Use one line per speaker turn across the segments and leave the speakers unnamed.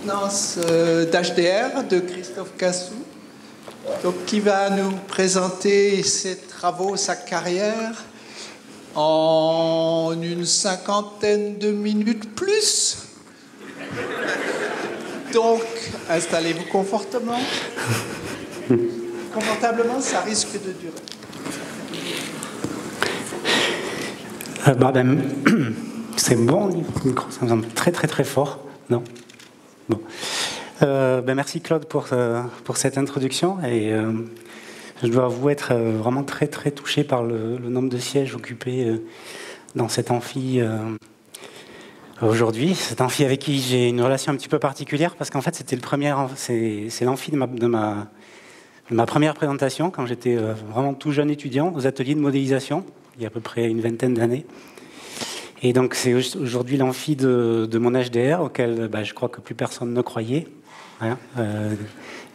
soutenance d'HDR de Christophe Cassou, donc, qui va nous présenter ses travaux, sa carrière en une 50aine de minutes plus. Donc, installez-vous confortablement, ça risque de durer.
C'est bon, le micro, ça me semble très très très fort. Non. Bon. Merci Claude pour cette introduction. Et je dois avouer être vraiment très très touché par le nombre de sièges occupés dans cet amphi aujourd'hui. Cet amphi avec qui j'ai une relation un petit peu particulière parce qu'en fait c'était c'est l'amphi de ma première présentation quand j'étais vraiment tout jeune étudiant aux ateliers de modélisation il y a à peu près une vingtaine d'années. Et donc c'est aujourd'hui l'amphi de mon HDR auquel je crois que plus personne ne croyait, hein,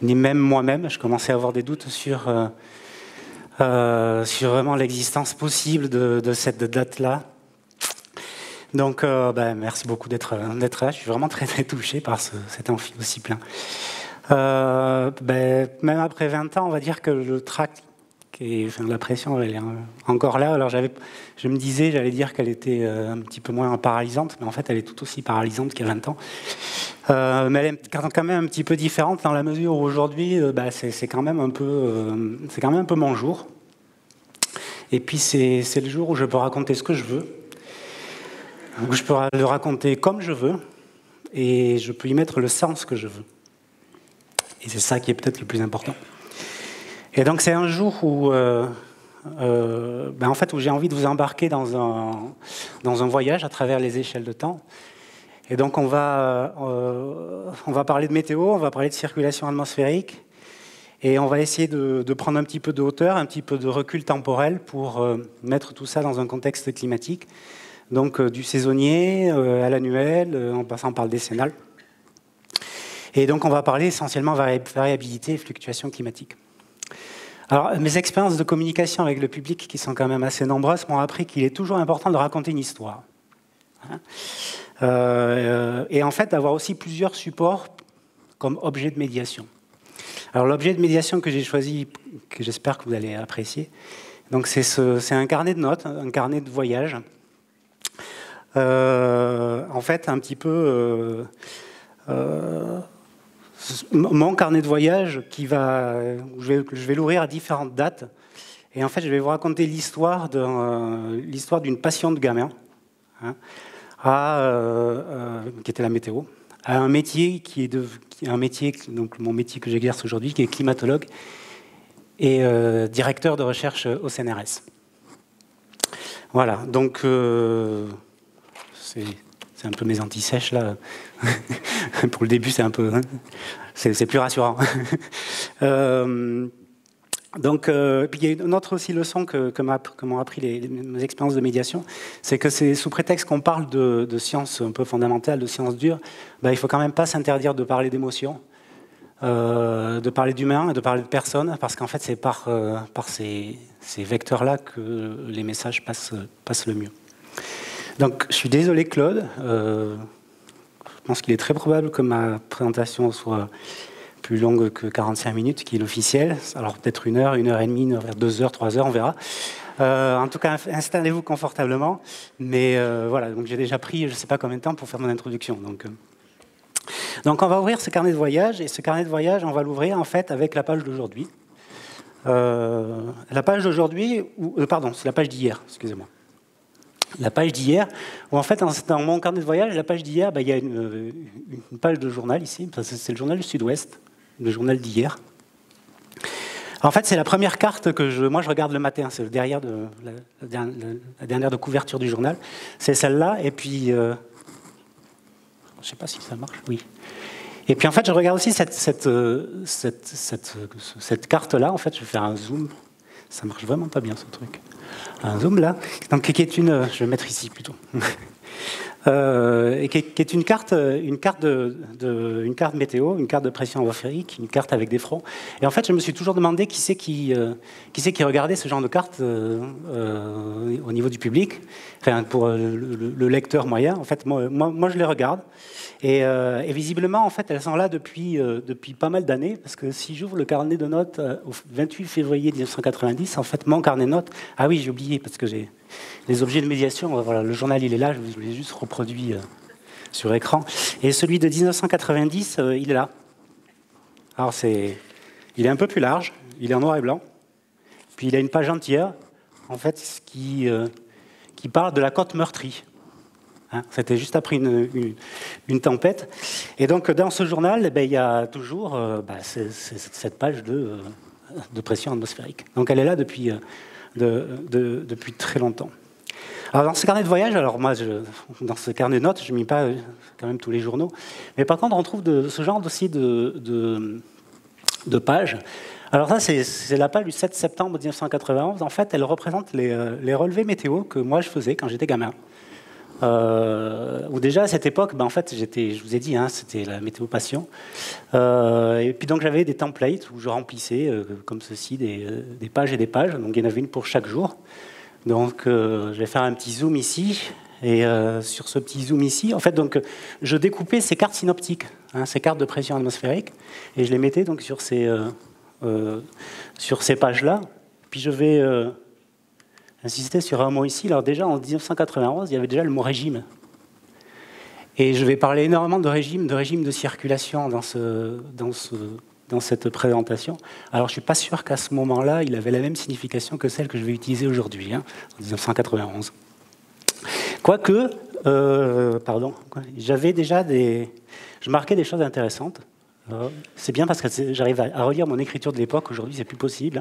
ni même moi-même. Je commençais à avoir des doutes sur vraiment l'existence possible de cette date-là. Donc merci beaucoup d'être là. Je suis vraiment très très touché par cet amphi aussi plein. Même après 20 ans, on va dire que le trac la pression, elle est encore là. Alors je me disais, j'allais dire qu'elle était un petit peu moins paralysante, mais en fait, elle est tout aussi paralysante qu'il y a 20 ans. Mais elle est quand même un petit peu différente dans la mesure où aujourd'hui, c'est quand même un peu mon jour. Et puis c'est le jour où je peux raconter ce que je veux, où je peux le raconter comme je veux, et je peux y mettre le sens que je veux. Et c'est ça qui est peut-être le plus important. Et donc c'est un jour où, où j'ai envie de vous embarquer dans un voyage à travers les échelles de temps. Et donc on va parler de météo, on va parler de circulation atmosphérique, et on va essayer de prendre un petit peu de hauteur, un petit peu de recul temporel pour mettre tout ça dans un contexte climatique. Donc du saisonnier à l'annuel, en passant par le décennal. Et donc on va parler essentiellement variabilité et fluctuation climatique. Alors, mes expériences de communication avec le public, qui sont quand même assez nombreuses, m'ont appris qu'il est toujours important de raconter une histoire. Et en fait, d'avoir aussi plusieurs supports comme objet de médiation. Alors, l'objet de médiation que j'ai choisi, que j'espère que vous allez apprécier, donc c'est un carnet de notes, un carnet de voyage. En fait, un petit peu... mon carnet de voyage je vais l'ouvrir à différentes dates, et en fait je vais vous raconter l'histoire d'une passion de gamin, hein, qui était la météo, à un métier donc mon métier que j'exerce aujourd'hui, qui est climatologue et directeur de recherche au CNRS. Voilà, donc c'est un peu mes anti-sèches là. Pour le début, c'est un peu, c'est plus rassurant. Donc, puis il y a une autre aussi leçon que m'ont appris mes expériences de médiation, c'est que c'est sous prétexte qu'on parle de sciences un peu fondamentales, de sciences dures, il faut quand même pas s'interdire de parler d'émotions, de parler d'humains et de parler de personnes, parce qu'en fait, c'est par ces vecteurs-là que les messages passent le mieux. Donc, je suis désolé, Claude. Je pense qu'il est très probable que ma présentation soit plus longue que 45 minutes, qui est l'officiel. Alors, peut-être 1 heure, 1 heure et demie, 2 heures, 3 heures, on verra. En tout cas, installez-vous confortablement. Mais voilà, donc j'ai déjà pris je ne sais pas combien de temps pour faire mon introduction. Donc, on va ouvrir ce carnet de voyage. Et ce carnet de voyage, on va l'ouvrir en fait avec la page d'aujourd'hui. La page d'aujourd'hui, pardon, c'est la page d'hier, excusez-moi. La page d'hier, où en fait, dans mon carnet de voyage, la page d'hier, il y a une page de journal ici, c'est le journal du Sud-Ouest, le journal d'hier. En fait, c'est la première carte que moi je regarde le matin, c'est derrière la dernière de couverture du journal, c'est celle-là, et puis, je ne sais pas si ça marche, oui. Et puis en fait, je regarde aussi cette carte-là, en fait, je vais faire un zoom, ça marche vraiment pas bien ce truc. Un zoom là, donc qui est je vais mettre ici plutôt. et qui est une carte météo, une carte de pression atmosphérique, une carte avec des fronts. Et en fait, je me suis toujours demandé qui c'est qui regardait ce genre de carte au niveau du public, enfin, pour le lecteur moyen. En fait, moi je les regarde. Et visiblement, en fait, elles sont là depuis pas mal d'années, parce que si j'ouvre le carnet de notes au 28 février 1990, en fait, mon carnet de notes, ah oui, j'ai oublié, parce que j'ai les objets de médiation, voilà, le journal, il est là, je l'ai juste reproduit sur écran. Et celui de 1990, il est là. Alors, il est un peu plus large, il est en noir et blanc, puis il a une page entière, en fait, qui parle de la côte meurtrie. Hein, c'était juste après une tempête. Et donc, dans ce journal, il y a toujours cette page de pression atmosphérique. Donc, elle est là depuis très longtemps. Alors, dans ce carnet de voyage, alors moi, dans ce carnet de notes, je ne mets pas quand même tous les journaux. Mais par contre, on trouve ce genre aussi de pages. Alors ça, c'est la page du 7 septembre 1991. En fait, elle représente les relevés météo que moi, je faisais quand j'étais gamin. Où déjà à cette époque, en fait, je vous ai dit, hein, c'était la météo passion. Et puis donc j'avais des templates où je remplissais comme ceci des pages et des pages. Donc il y en avait une pour chaque jour. Donc je vais faire un petit zoom ici. Et sur ce petit zoom ici, en fait, donc je découpais ces cartes synoptiques, hein, ces cartes de pression atmosphérique, et je les mettais donc sur ces pages-là. Puis je vais insister sur un mot ici. Alors déjà, en 1991, il y avait déjà le mot régime. Et je vais parler énormément de régime de circulation dans cette présentation. Alors, je ne suis pas sûr qu'à ce moment-là, il avait la même signification que celle que je vais utiliser aujourd'hui, hein, en 1991. Quoique, j'avais déjà je marquais des choses intéressantes. C'est bien parce que j'arrive à relire mon écriture de l'époque. Aujourd'hui, c'est plus possible.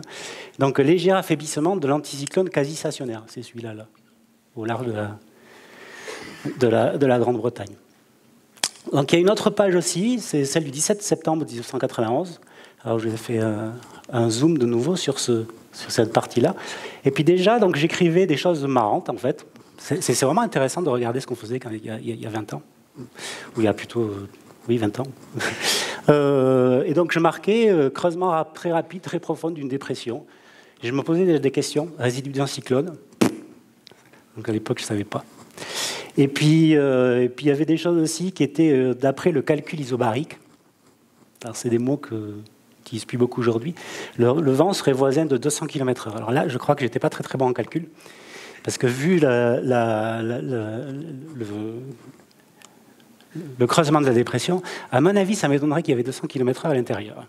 Donc, léger affaiblissement de l'anticyclone quasi stationnaire. C'est celui-là, là, au large de la Grande-Bretagne. Donc, il y a une autre page aussi, c'est celle du 17 septembre 1991. Alors, je vais faire un zoom de nouveau sur cette partie-là. Et puis déjà, donc, j'écrivais des choses marrantes, en fait. C'est vraiment intéressant de regarder ce qu'on faisait il y a 20 ans. Ou il y a plutôt... oui, 20 ans. Et donc, je marquais creusement très rapide, très profond d'une dépression. Et je me posais des questions. Résidu d'un cyclone. Donc, à l'époque, je ne savais pas. Et puis, il y avait des choses aussi qui étaient d'après le calcul isobarique. Alors, c'est des mots que n'utilise plus beaucoup aujourd'hui. Le vent serait voisin de 200 km/h. Alors là, je crois que je n'étais pas très, très bon en calcul. Parce que vu le creusement de la dépression, à mon avis, ça m'étonnerait qu'il y avait 200 km/h à l'intérieur.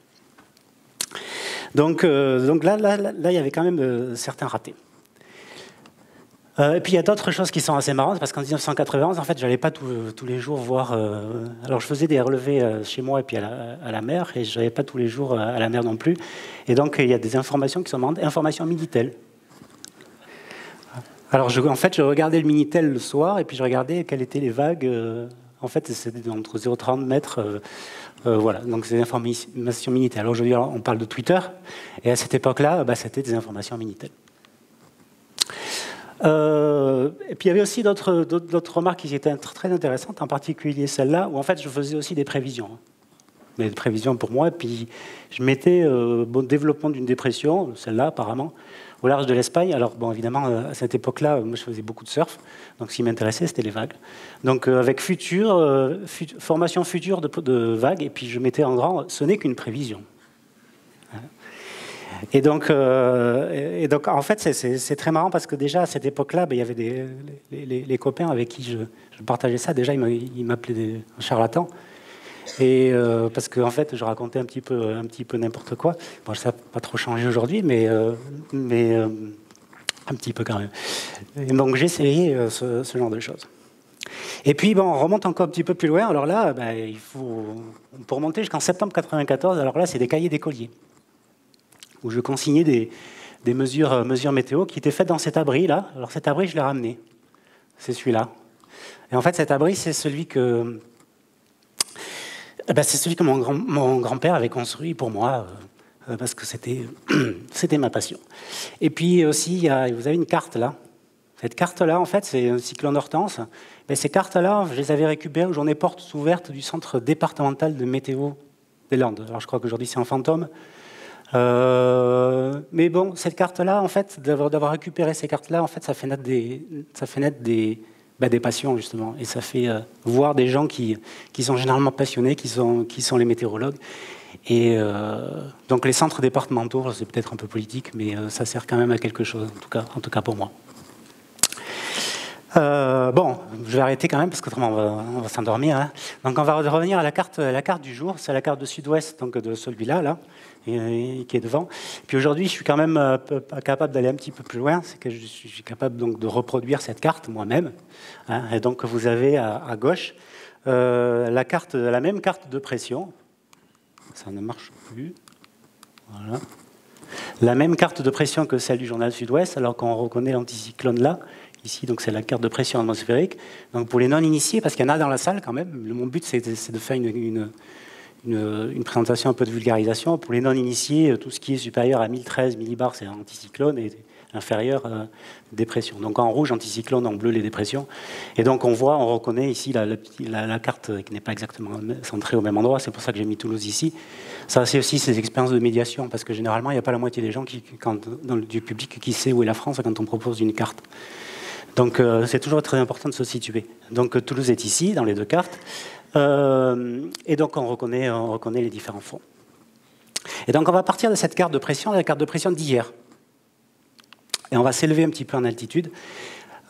Donc là, il y avait quand même certains ratés. Et puis il y a d'autres choses qui sont assez marrantes, parce qu'en 1991, en fait, je n'allais pas tous les jours voir... alors je faisais des relevés chez moi et puis à la mer, et je n'allais pas tous les jours à la mer non plus. Et donc il y a des informations qui sont marrantes, informations Minitel. Alors en fait, je regardais le Minitel le soir, et puis je regardais quelles étaient les vagues... En fait, c'était entre 0,30 mètres. Voilà, donc c'est des informations Minitel. Alors aujourd'hui, on parle de Twitter, et à cette époque-là, c'était des informations Minitel. Et puis il y avait aussi d'autres remarques qui étaient très intéressantes, en particulier celle-là, où en fait je faisais aussi des prévisions. Mais des prévisions pour moi, et puis je mettais développement d'une dépression, celle-là apparemment, au large de l'Espagne. Alors bon, évidemment, à cette époque-là, moi je faisais beaucoup de surf, donc ce qui m'intéressait, c'était les vagues. Donc avec formation future de vagues, et puis je mettais en grand, ce n'est qu'une prévision. Et donc, en fait, c'est très marrant parce que déjà à cette époque-là, il y avait les copains avec qui je partageais ça. Déjà, ils m'appelaient un charlatan. Et parce qu'en fait, je racontais un petit peu n'importe quoi. Bon, ça n'a pas trop changé aujourd'hui, mais un petit peu quand même. Et donc, j'ai essayé ce genre de choses. Et puis, on remonte encore un petit peu plus loin. Alors là, pour remonter jusqu'en septembre 1994, alors là, c'est des cahiers d'écoliers, où je consignais des mesures météo qui étaient faites dans cet abri-là. Alors cet abri, je l'ai ramené. C'est celui-là. Et en fait, cet abri, c'est celui que mon grand-père avait construit pour moi, parce que c'était ma passion. Et puis aussi, vous avez une carte là. Cette carte-là, en fait, c'est un cyclone Hortense. Et ces cartes-là, je les avais récupérées aux journées portes ouvertes du centre départemental de météo des Landes. Alors, je crois qu'aujourd'hui, c'est en fantôme. Mais bon, cette carte-là, en fait, d'avoir récupéré ces cartes-là, en fait, ça fait naître des passions, justement. Et ça fait voir des gens qui sont généralement passionnés, qui sont les météorologues. Et donc, les centres départementaux, c'est peut-être un peu politique, mais ça sert quand même à quelque chose, en tout cas pour moi. Bon, je vais arrêter quand même parce qu'autrement on va s'endormir. Hein. Donc on va revenir à la carte du jour. C'est la carte de sud-ouest, donc de celui-là, là, qui est devant. Puis aujourd'hui, je suis quand même capable d'aller un petit peu plus loin. C'est que je suis capable donc de reproduire cette carte moi-même. Hein. Et donc vous avez à gauche la même carte de pression. Ça ne marche plus. Voilà. La même carte de pression que celle du journal Sud-Ouest, alors qu'on reconnaît l'anticyclone là. Ici, donc c'est la carte de pression atmosphérique. Donc pour les non-initiés, parce qu'il y en a dans la salle quand même, mon but c'est de faire une présentation un peu de vulgarisation. Pour les non-initiés, tout ce qui est supérieur à 1013 millibars, c'est anticyclone, et inférieur, dépression. Donc en rouge, anticyclone, en bleu, les dépressions. Et donc on reconnaît ici la carte qui n'est pas exactement centrée au même endroit. C'est pour ça que j'ai mis Toulouse ici. Ça, c'est aussi ces expériences de médiation, parce que généralement, il n'y a pas la moitié des gens du public qui sait où est la France quand on propose une carte. Donc c'est toujours très important de se situer. Donc Toulouse est ici, dans les deux cartes. Et donc on reconnaît les différents fonds. Et donc on va partir de cette carte de pression, la carte de pression d'hier. Et on va s'élever un petit peu en altitude.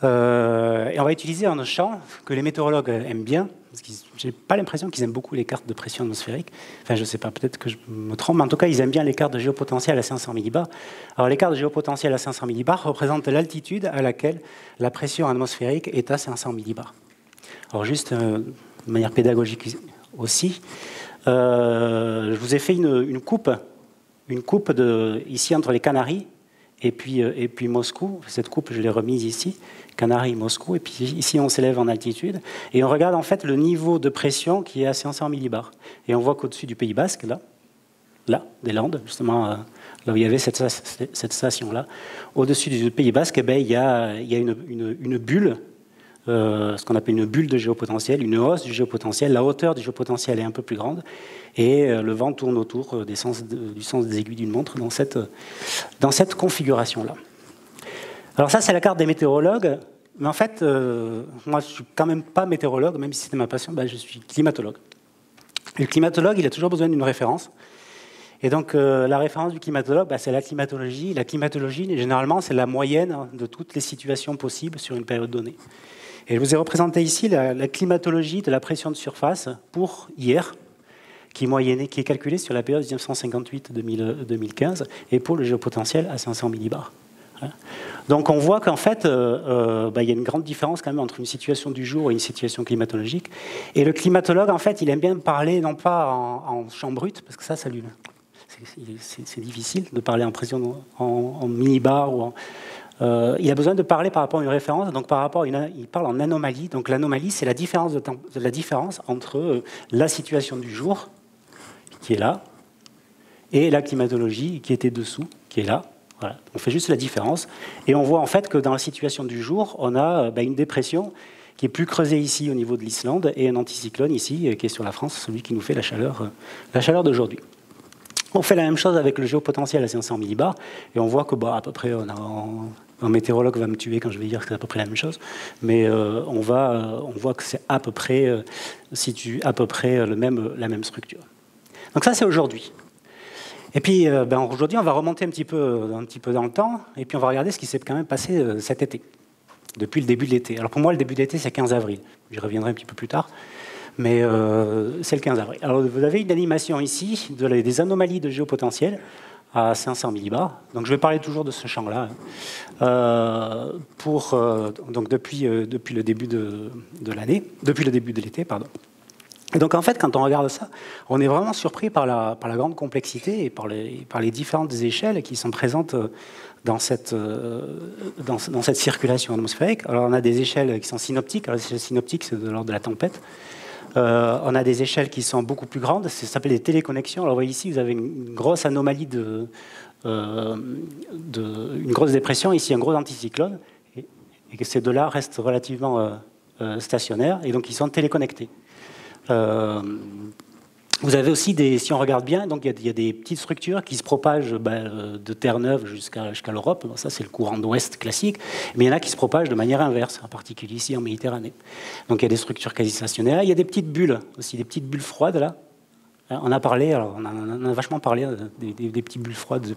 Et on va utiliser un champ que les météorologues aiment bien. Je n'ai pas l'impression qu'ils aiment beaucoup les cartes de pression atmosphérique. Enfin, je ne sais pas, peut-être que je me trompe, mais en tout cas, ils aiment bien les cartes de géopotentiel à 500 millibars. Alors, les cartes de géopotentiel à 500 millibars représentent l'altitude à laquelle la pression atmosphérique est à 500 millibars. Alors, juste de manière pédagogique aussi, je vous ai fait une coupe ici entre les Canaries et puis Moscou. Cette coupe, je l'ai remise ici. Canaries, Moscou, et puis ici on s'élève en altitude, et on regarde en fait le niveau de pression qui est à 500 millibars. Et on voit qu'au-dessus du Pays Basque, là, des Landes, justement, là où il y avait cette station-là, au-dessus du Pays Basque, eh bien, il y a une bulle, ce qu'on appelle une bulle de géopotentiel, une hausse du géopotentiel. La hauteur du géopotentiel est un peu plus grande, et le vent tourne autour du sens des aiguilles d'une montre dans cette configuration-là. Alors ça, c'est la carte des météorologues. Mais en fait, moi, je ne suis quand même pas météorologue, même si c'était ma passion, je suis climatologue. Et le climatologue, il a toujours besoin d'une référence. Et donc, la référence du climatologue, c'est la climatologie. La climatologie, généralement, c'est la moyenne de toutes les situations possibles sur une période donnée. Et je vous ai représenté ici la climatologie de la pression de surface pour hier, qui est calculée sur la période 1958-2015, et pour le géopotentiel à 500 millibars. Donc on voit qu'en fait, il y a une grande différence quand même entre une situation du jour et une situation climatologique. Et le climatologue, en fait, il aime bien parler non pas en champ brut, parce que c'est difficile de parler en pression en millibars. Il a besoin de parler par rapport à une référence, donc il parle en anomalie. Donc l'anomalie, c'est la différence entre la situation du jour, qui est là, et la climatologie, qui était dessous, qui est là. Voilà. On fait juste la différence. Et on voit en fait que dans la situation du jour, on a une dépression qui est plus creusée ici au niveau de l'Islande et un anticyclone ici qui est sur la France, celui qui nous fait la chaleur d'aujourd'hui. On fait la même chose avec le géopotentiel à 500 millibars et on voit que à peu près, un météorologue va me tuer quand je vais dire que c'est à peu près la même chose, mais on voit que c'est à peu près la même structure. Donc ça, c'est aujourd'hui. Et puis aujourd'hui, on va remonter un petit peu dans le temps, et puis on va regarder ce qui s'est quand même passé cet été, depuis le début de l'été. Alors pour moi, le début de l'été, c'est 15 avril. J'y reviendrai un petit peu plus tard, mais c'est le 15 avril. Alors vous avez une animation ici des anomalies de géopotentiel à 500 millibars. Donc je vais parler toujours de ce champ-là, donc depuis le début de l'année, depuis le début de l'été, pardon. Et donc en fait, quand on regarde ça, on est vraiment surpris par la grande complexité et par les différentes échelles qui sont présentes dans cette circulation atmosphérique. Alors on a des échelles qui sont synoptiques. Alors les échelles synoptiques, c'est de l'ordre de la tempête. On a des échelles qui sont beaucoup plus grandes. Ça s'appelle des téléconnexions. Alors vous voyez ici, vous avez une grosse anomalie une grosse dépression. Ici, un gros anticyclone. et que ces deux-là restent relativement stationnaires, et donc ils sont téléconnectés. Vous avez aussi, si on regarde bien, donc il y a des petites structures qui se propagent de Terre-Neuve jusqu'à l'Europe. Ça, c'est le courant d'ouest classique. Mais il y en a qui se propagent de manière inverse, en particulier ici en Méditerranée. Donc il y a des structures quasi stationnaires. Il y a des petites bulles, aussi des petites bulles froides là. On a parlé, alors on a vachement parlé des petites bulles froides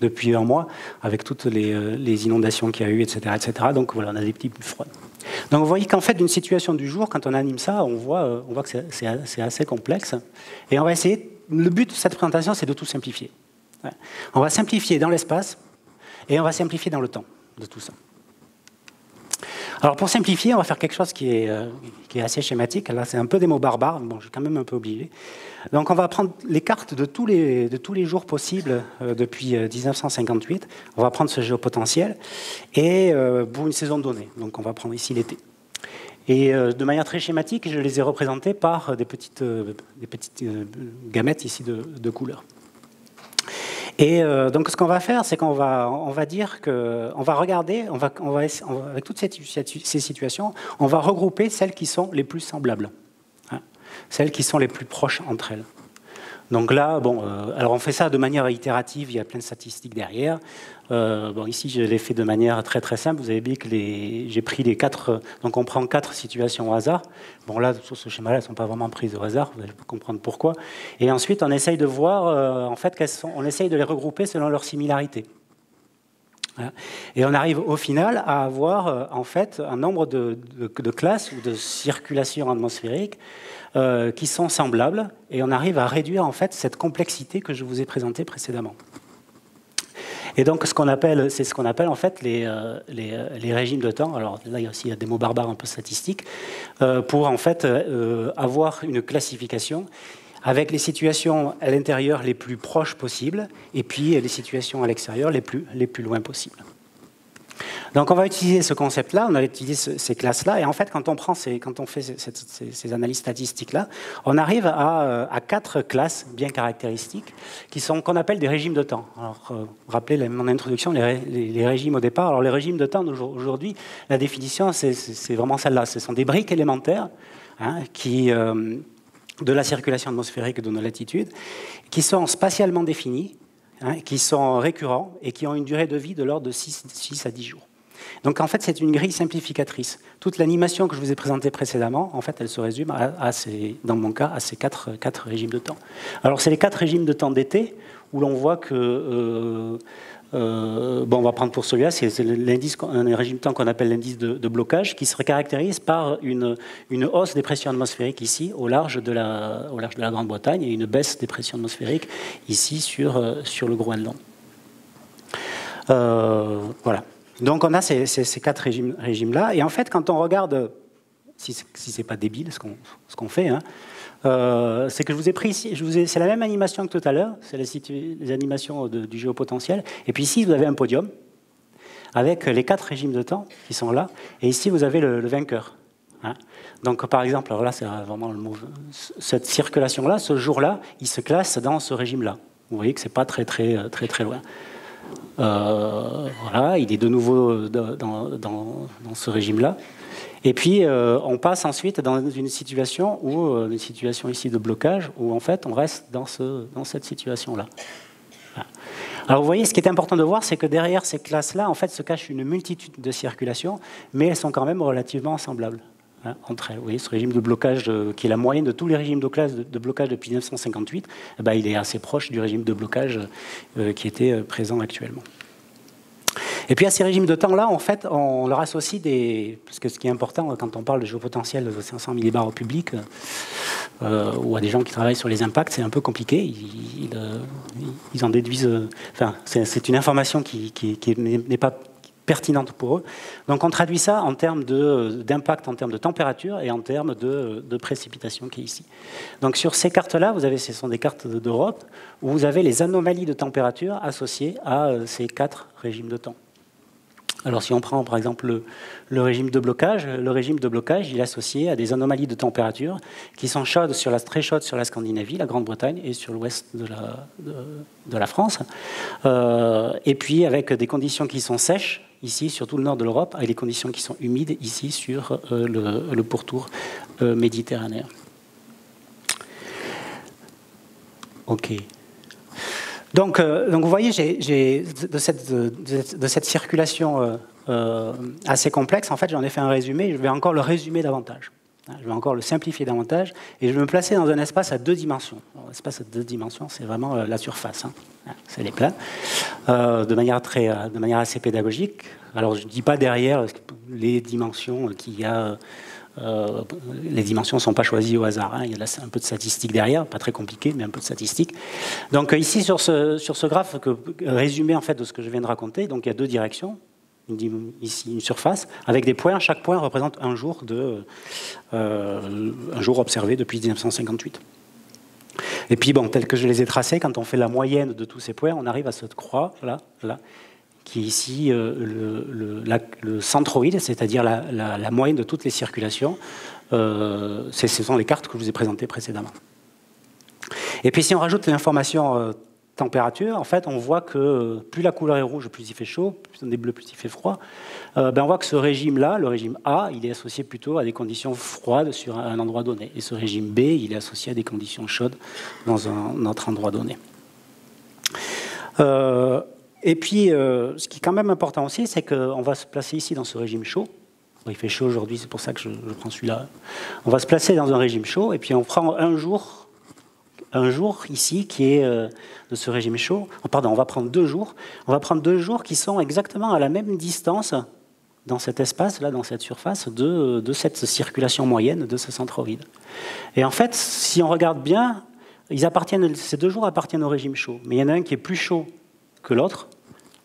depuis un mois, avec toutes les inondations qu'il y a eu, etc., etc. Donc voilà, on a des petites bulles froides. Donc vous voyez qu'en fait, d'une situation du jour, quand on anime ça, on voit que c'est assez complexe. Et on va essayer, le but de cette présentation, c'est de tout simplifier. Ouais. On va simplifier dans l'espace et on va simplifier dans le temps de tout ça. Alors pour simplifier, on va faire quelque chose qui est assez schématique. Là, c'est un peu des mots barbares, bon, je suis quand même un peu obligé. Donc on va prendre les cartes de tous les jours possibles depuis 1958. On va prendre ce géopotentiel et pour une saison donnée. Donc on va prendre ici l'été. Et de manière très schématique, je les ai représentés par des petites gamètes ici de couleurs. Et donc ce qu'on va faire, c'est qu'on va dire qu'on va regarder, avec toutes ces situations, on va regrouper celles qui sont les plus semblables, hein, celles qui sont les plus proches entre elles. Donc là, bon, alors on fait ça de manière itérative, il y a plein de statistiques derrière. Bon, ici, je l'ai fait de manière très très simple. Vous avez vu que j'ai pris les 4, donc on prend 4 situations au hasard. Bon, là, sur ce schéma-là, elles ne sont pas vraiment prises au hasard, vous allez comprendre pourquoi. Et ensuite, on essaye de voir, en fait, on essaye de les regrouper selon leur similarité. Voilà. Et on arrive au final à avoir, en fait, un nombre de classes ou de circulations atmosphériques qui sont semblables, et on arrive à réduire en fait cette complexité que je vous ai présentée précédemment. Et donc c'est ce qu'on appelle en fait les régimes de temps. Alors là il y a des mots barbares un peu statistiques pour en fait avoir une classification avec les situations à l'intérieur les plus proches possibles et puis les situations à l'extérieur les plus loin possibles. Donc on va utiliser ce concept-là, on va utiliser ces classes-là, et en fait quand on fait ces analyses statistiques-là, on arrive à 4 classes bien caractéristiques qu'on appelle des régimes de temps. Alors vous rappelez mon introduction, les régimes au départ. Alors les régimes de temps d'aujourd'hui, la définition c'est vraiment celle-là. Ce sont des briques élémentaires hein, de la circulation atmosphérique de nos latitudes, qui sont spatialement définis, hein, qui sont récurrents et qui ont une durée de vie de l'ordre de 6 à 10 jours. Donc en fait, c'est une grille simplificatrice. Toute l'animation que je vous ai présentée précédemment, en fait, elle se résume dans mon cas, à ces 4 régimes de temps. Alors c'est les 4 régimes de temps d'été où l'on voit que bon, on va prendre pour celui-là, c'est un régime de temps qu'on appelle l'indice de blocage, qui se caractérise par une hausse des pressions atmosphériques ici, au large de la Grande-Bretagne, et une baisse des pressions atmosphériques ici sur le Groenland. Voilà. Donc on a ces 4 régimes-là, et en fait, quand on regarde, si c'est pas débile ce qu'on fait, hein, c'est que je vous ai pris ici, c'est la même animation que tout à l'heure, c'est les animations du géopotentiel, et puis ici vous avez un podium avec les 4 régimes de temps qui sont là, et ici vous avez le vainqueur. Hein. Donc par exemple, alors là c'est vraiment le mot, cette circulation-là, ce jour-là, il se classe dans ce régime-là. Vous voyez que c'est pas très loin. Voilà, il est de nouveau dans ce régime-là. Et puis, on passe ensuite dans une situation ici de blocage, où en fait, on reste dans cette situation-là. Voilà. Alors, vous voyez, ce qui est important de voir, c'est que derrière ces classes-là, en fait, se cache une multitude de circulations, mais elles sont quand même relativement semblables entre elles. Vous voyez, ce régime de blocage, qui est la moyenne de tous les régimes de blocage depuis 1958, il est assez proche du régime de blocage qui était présent actuellement. Et puis à ces régimes de temps-là, en fait, on leur associe parce que ce qui est important quand on parle de géopotentiel de 500 millibars au public, ou à des gens qui travaillent sur les impacts, c'est un peu compliqué. Ils en déduisent... Enfin, c'est une information qui n'est pas pertinente pour eux. Donc on traduit ça en termes d'impact, en termes de température et en termes de précipitation qui est ici. Donc sur ces cartes-là, ce sont des cartes d'Europe, où vous avez les anomalies de température associées à ces 4 régimes de temps. Alors si on prend par exemple le régime de blocage, il est associé à des anomalies de température qui sont très chaudes sur la Scandinavie, la Grande-Bretagne et sur l'ouest de la France. Et puis avec des conditions qui sont sèches ici sur tout le nord de l'Europe, avec les conditions qui sont humides ici sur le pourtour méditerranéen. Ok. Donc vous voyez, de cette circulation assez complexe, en fait, j'en ai fait un résumé. Je vais encore le résumer davantage. Je vais encore le simplifier davantage. Et je vais me placer dans un espace à 2 dimensions. L'espace à 2 dimensions, c'est vraiment la surface. C'est les plans. De manière assez pédagogique. Alors, je ne dis pas derrière les dimensions qu'il y a. Les dimensions ne sont pas choisies au hasard. Il y a un peu de statistiques derrière, pas très compliqué, mais un peu de statistiques. Donc ici, sur ce graphe résumé en fait, de ce que je viens de raconter, donc il y a 2 directions. Ici, une surface, avec des points. Chaque point représente un jour observé depuis 1958. Et puis, bon, tel que je les ai tracés, quand on fait la moyenne de tous ces points, on arrive à cette croix, là, qui est ici le centroïde, c'est-à-dire la moyenne de toutes les circulations. Ce sont les cartes que je vous ai présentées précédemment. Et puis si on rajoute l'information température, en fait, on voit que plus la couleur est rouge, plus il fait chaud, plus on est bleu, plus il fait froid. On voit que ce régime-là, le régime A, il est associé plutôt à des conditions froides sur un endroit donné. Et ce régime B, il est associé à des conditions chaudes dans un autre endroit donné. Et puis, ce qui est quand même important aussi, c'est qu'on va se placer ici dans ce régime chaud. Il fait chaud aujourd'hui, c'est pour ça que je prends celui-là. On va se placer dans un régime chaud, et puis on prend un jour ici qui est de ce régime chaud. Pardon, on va prendre 2 jours. On va prendre 2 jours qui sont exactement à la même distance dans cet espace, là, dans cette surface, de cette circulation moyenne de ce centroïde. Et en fait, si on regarde bien, ces 2 jours appartiennent au régime chaud. Mais il y en a un qui est plus chaud que l'autre,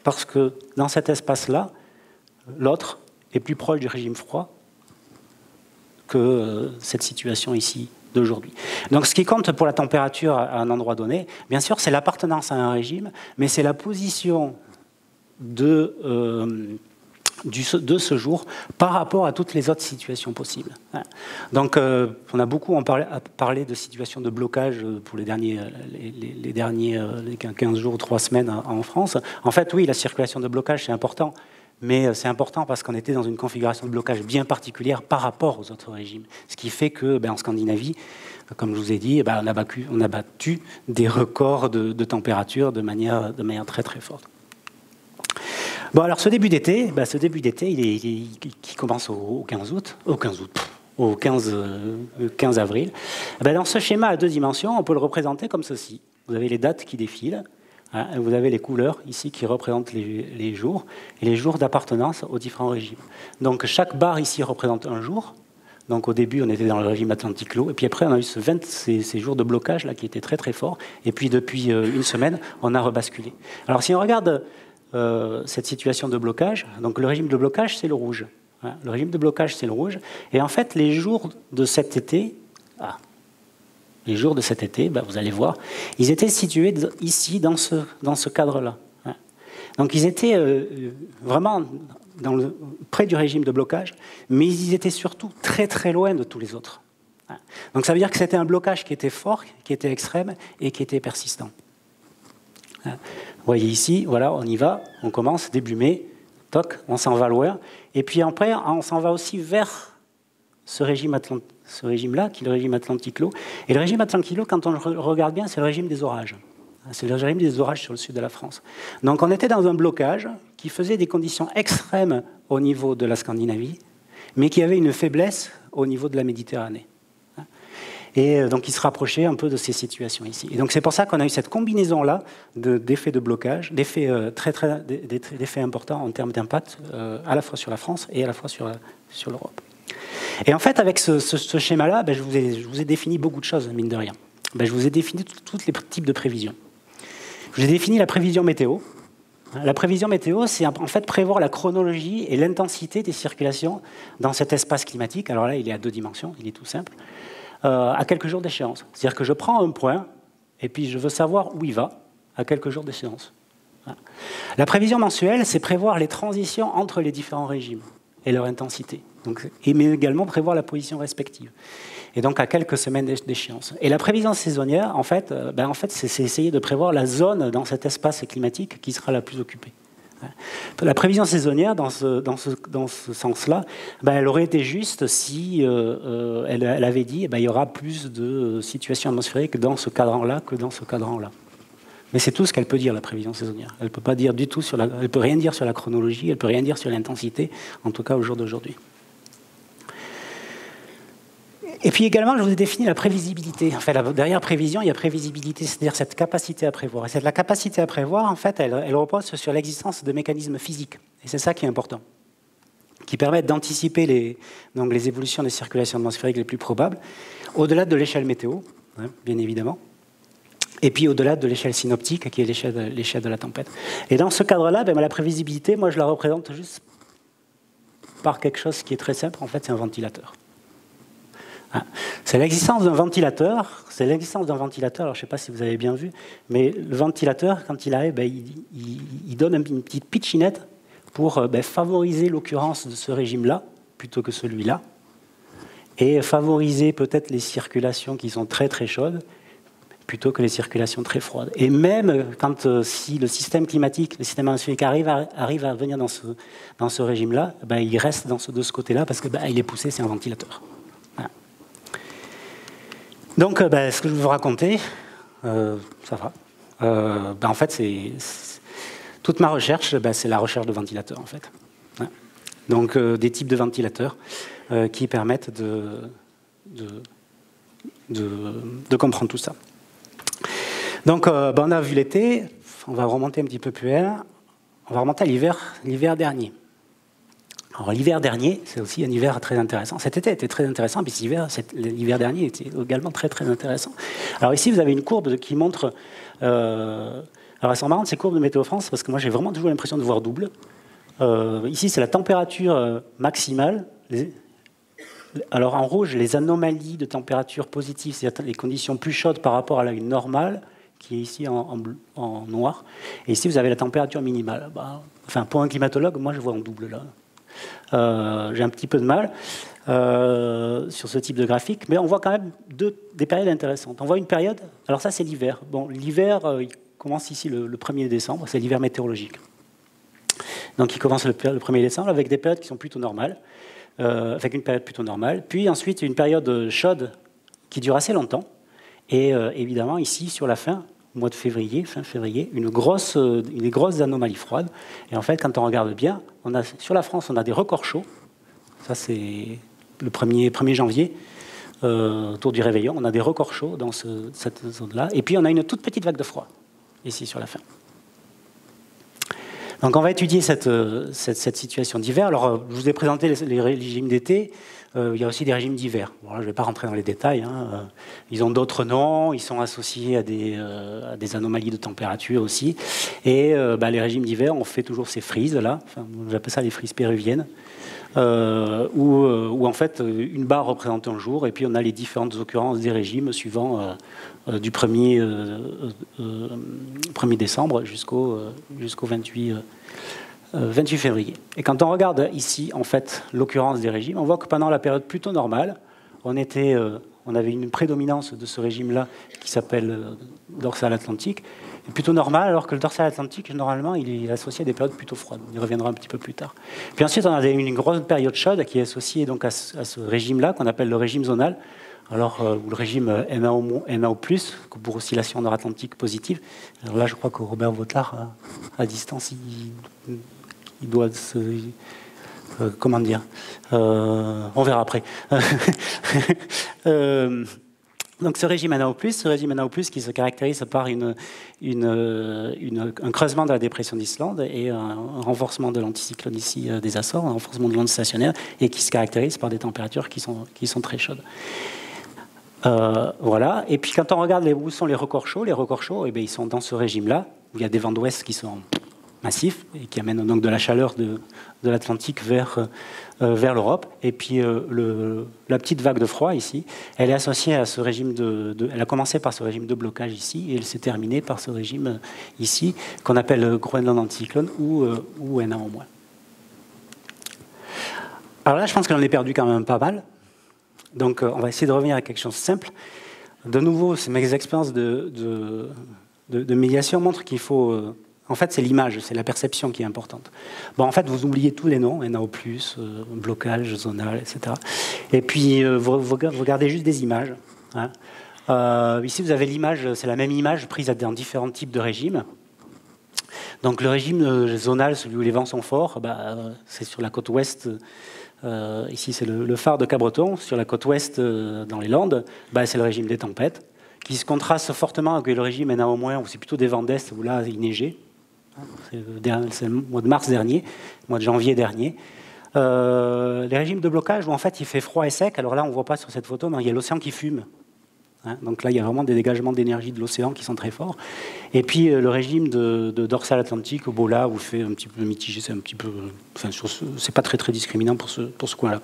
parce que dans cet espace-là, l'autre est plus proche du régime froid que cette situation ici d'aujourd'hui. Donc ce qui compte pour la température à un endroit donné, bien sûr, c'est l'appartenance à un régime, mais c'est la position de ce jour par rapport à toutes les autres situations possibles. Donc on a beaucoup parlé de situations de blocage pour les derniers 15 jours, 3 semaines en France. En fait, oui, la circulation de blocage, c'est important. Mais c'est important parce qu'on était dans une configuration de blocage bien particulière par rapport aux autres régimes. Ce qui fait que, en Scandinavie, comme je vous ai dit, on a battu des records de température de manière très très forte. Bon, alors ce début d'été, qui commence au 15 avril, dans ce schéma à 2 dimensions, on peut le représenter comme ceci. Vous avez les dates qui défilent. Vous avez les couleurs ici qui représentent les jours et les jours d'appartenance aux différents régimes. Donc chaque barre ici représente un jour. Donc au début on était dans le régime Atlantique-Low et puis après on a eu ces jours de blocage là qui étaient très très forts. Et puis depuis une semaine on a rebasculé. Alors si on regarde cette situation de blocage, donc le régime de blocage c'est le rouge. Le régime de blocage c'est le rouge. Et en fait les jours de cet été, vous allez voir, ils étaient situés ici, dans ce cadre-là. Donc ils étaient vraiment près du régime de blocage, mais ils étaient surtout très très loin de tous les autres. Donc ça veut dire que c'était un blocage qui était fort, qui était extrême et qui était persistant. Vous voyez ici, voilà, on y va, on commence, début mai, toc, on s'en va loin, et puis après on s'en va aussi vers ce régime-là, qui est le régime Atlantique-Low. Et le régime Atlantique-Low, quand on le regarde bien, c'est le régime des orages. C'est le régime des orages sur le sud de la France. Donc on était dans un blocage qui faisait des conditions extrêmes au niveau de la Scandinavie, mais qui avait une faiblesse au niveau de la Méditerranée. Et donc il se rapprochait un peu de ces situations ici. Et donc c'est pour ça qu'on a eu cette combinaison-là d'effets de blocage, d'effets importants en termes d'impact, à la fois sur la France et à la fois sur l'Europe. Et en fait, avec ce schéma-là, je vous ai défini beaucoup de choses, mine de rien. Je vous ai défini tous les types de prévisions. Je vous ai défini la prévision météo. La prévision météo, c'est en fait prévoir la chronologie et l'intensité des circulations dans cet espace climatique. Alors là, il est à 2 dimensions, il est tout simple, à quelques jours d'échéance. C'est-à-dire que je prends un point, et puis je veux savoir où il va à quelques jours d'échéance. La prévision mensuelle, c'est prévoir les transitions entre les différents régimes et leur intensité. Mais également prévoir la position respective. Et donc à quelques semaines d'échéance. Et la prévision saisonnière, en fait, c'est essayer de prévoir la zone dans cet espace climatique qui sera la plus occupée. La prévision saisonnière, dans ce sens-là, elle aurait été juste si elle avait dit il y aura plus de situations atmosphériques dans ce cadran-là que dans ce cadran-là. Mais c'est tout ce qu'elle peut dire, la prévision saisonnière. Elle ne peut pas dire du tout elle peut rien dire sur la chronologie, elle ne peut rien dire sur l'intensité, en tout cas au jour d'aujourd'hui. Et puis également, je vous ai défini la prévisibilité. En fait, derrière prévision, il y a prévisibilité, c'est-à-dire cette capacité à prévoir. Et la capacité à prévoir, en fait, elle repose sur l'existence de mécanismes physiques. Et c'est ça qui est important, qui permettent d'anticiper les évolutions des circulations atmosphériques les plus probables, au-delà de l'échelle météo, hein, bien évidemment, et puis au-delà de l'échelle synoptique, qui est l'échelle de la tempête. Et dans ce cadre-là, la prévisibilité, moi, je la représente juste par quelque chose qui est très simple. En fait, c'est un ventilateur. C'est l'existence d'un ventilateur. Alors, je ne sais pas si vous avez bien vu, mais le ventilateur, quand il arrive, il donne une petite pitchinette pour favoriser l'occurrence de ce régime-là, plutôt que celui-là, et favoriser peut-être les circulations qui sont très très chaudes, plutôt que les circulations très froides. Et même quand si le système climatique, le système atmosphérique arrive à venir dans ce régime-là, il reste de ce côté-là parce qu'il est poussé, c'est un ventilateur. Donc, ce que je vais vous raconter, ça va. En fait, toute ma recherche, c'est la recherche de ventilateurs, en fait. Donc, des types de ventilateurs qui permettent de comprendre tout ça. Donc, on a vu l'été, on va remonter un petit peu plus loin, on va remonter à l'hiver dernier. Alors l'hiver dernier, c'est aussi un hiver très intéressant. Cet été était très intéressant, puis l'hiver dernier était également très très intéressant. Alors ici, vous avez une courbe qui montre... alors elles sont marrantes ces courbes de Météo France, parce que moi j'ai vraiment toujours l'impression de voir double. Ici, c'est la température maximale. Alors en rouge, les anomalies de température positive, c'est-à-dire les conditions plus chaudes par rapport à la lune normale, qui est ici en noir. Et ici, vous avez la température minimale. Pour un climatologue, moi je vois en double là. J'ai un petit peu de mal sur ce type de graphique, mais on voit quand même des périodes intéressantes. On voit une période, alors ça c'est l'hiver. Bon, l'hiver, il commence ici le 1er décembre, c'est l'hiver météorologique. Donc il commence le 1er décembre avec des périodes qui sont plutôt normales, avec une période plutôt normale. Puis ensuite une période chaude qui dure assez longtemps. Et évidemment ici sur la fin, au mois de février, fin février, une grosse anomalie froide. Et en fait, quand on regarde bien, sur la France, on a des records chauds. Ça, c'est le 1er janvier, autour du réveillon. On a des records chauds dans cette zone-là. Et puis, on a une toute petite vague de froid, ici, sur la fin. Donc, on va étudier cette situation d'hiver. Alors, je vous ai présenté les régimes d'été. Il y a aussi des régimes d'hiver. Bon, là, je ne vais pas rentrer dans les détails. Hein. Ils ont d'autres noms, ils sont associés à des anomalies de température aussi. Et les régimes d'hiver, on fait toujours ces frises, là. Enfin, j'appelle ça les frises péruviennes, où en fait, une barre représente un jour, et puis on a les différentes occurrences des régimes suivant du 1er décembre jusqu'au 28 février. Et quand on regarde ici, en fait, l'occurrence des régimes, on voit que pendant la période plutôt normale, on avait une prédominance de ce régime-là qui s'appelle dorsal atlantique, et plutôt normal, alors que le dorsal atlantique, normalement, il est associé à des périodes plutôt froides. On y reviendra un petit peu plus tard. Puis ensuite, on a une grosse période chaude qui est associée donc à ce régime-là, qu'on appelle le régime zonal, alors, ou le régime NAO+, pour oscillation nord-atlantique positive. Alors là, je crois que Robert Vautard, à distance, il doit se... comment dire on verra après. Donc ce régime NAO+, qui se caractérise par un creusement de la dépression d'Islande et un renforcement de l'anticyclone ici des Açores, un renforcement de l'onde stationnaire, et qui se caractérise par des températures qui sont très chaudes. Voilà. Et puis quand on regarde où sont les records chauds, ils sont dans ce régime-là, où il y a des vents d'ouest qui sont massifs et qui amènent donc de la chaleur de l'Atlantique vers l'Europe. Et puis la petite vague de froid ici, elle est associée à ce régime elle a commencé par ce régime de blocage ici et elle s'est terminée par ce régime ici qu'on appelle Groenland anticyclone ou NAO-. Alors là, je pense que j'en ai perdu quand même pas mal. Donc on va essayer de revenir à quelque chose de simple. De nouveau, mes expériences de médiation montrent qu'il faut En fait, c'est l'image, c'est la perception qui est importante. Bon, en fait, vous oubliez tous les noms, NAO+, blocage, zonal, etc. Et puis, vous regardez juste des images. Hein. Ici, vous avez l'image, c'est la même image prise dans différents types de régimes. Donc, le régime zonal, celui où les vents sont forts, c'est sur la côte ouest. Ici, c'est le phare de Cabreton. Sur la côte ouest, dans les Landes, c'est le régime des tempêtes, qui se contraste fortement avec le régime NAO-, où c'est plutôt des vents d'est, où là, il neigeait. C'est le mois de mars dernier, le mois de janvier dernier. Les régimes de blocage où en fait il fait froid et sec, alors là on ne voit pas sur cette photo, mais il y a l'océan qui fume. Hein, donc là il y a vraiment des dégagements d'énergie de l'océan qui sont très forts. Et puis le régime de dorsal atlantique, au là où il fait un petit peu mitigé, c'est un petit peu, c'est pas très discriminant pour ce coin-là.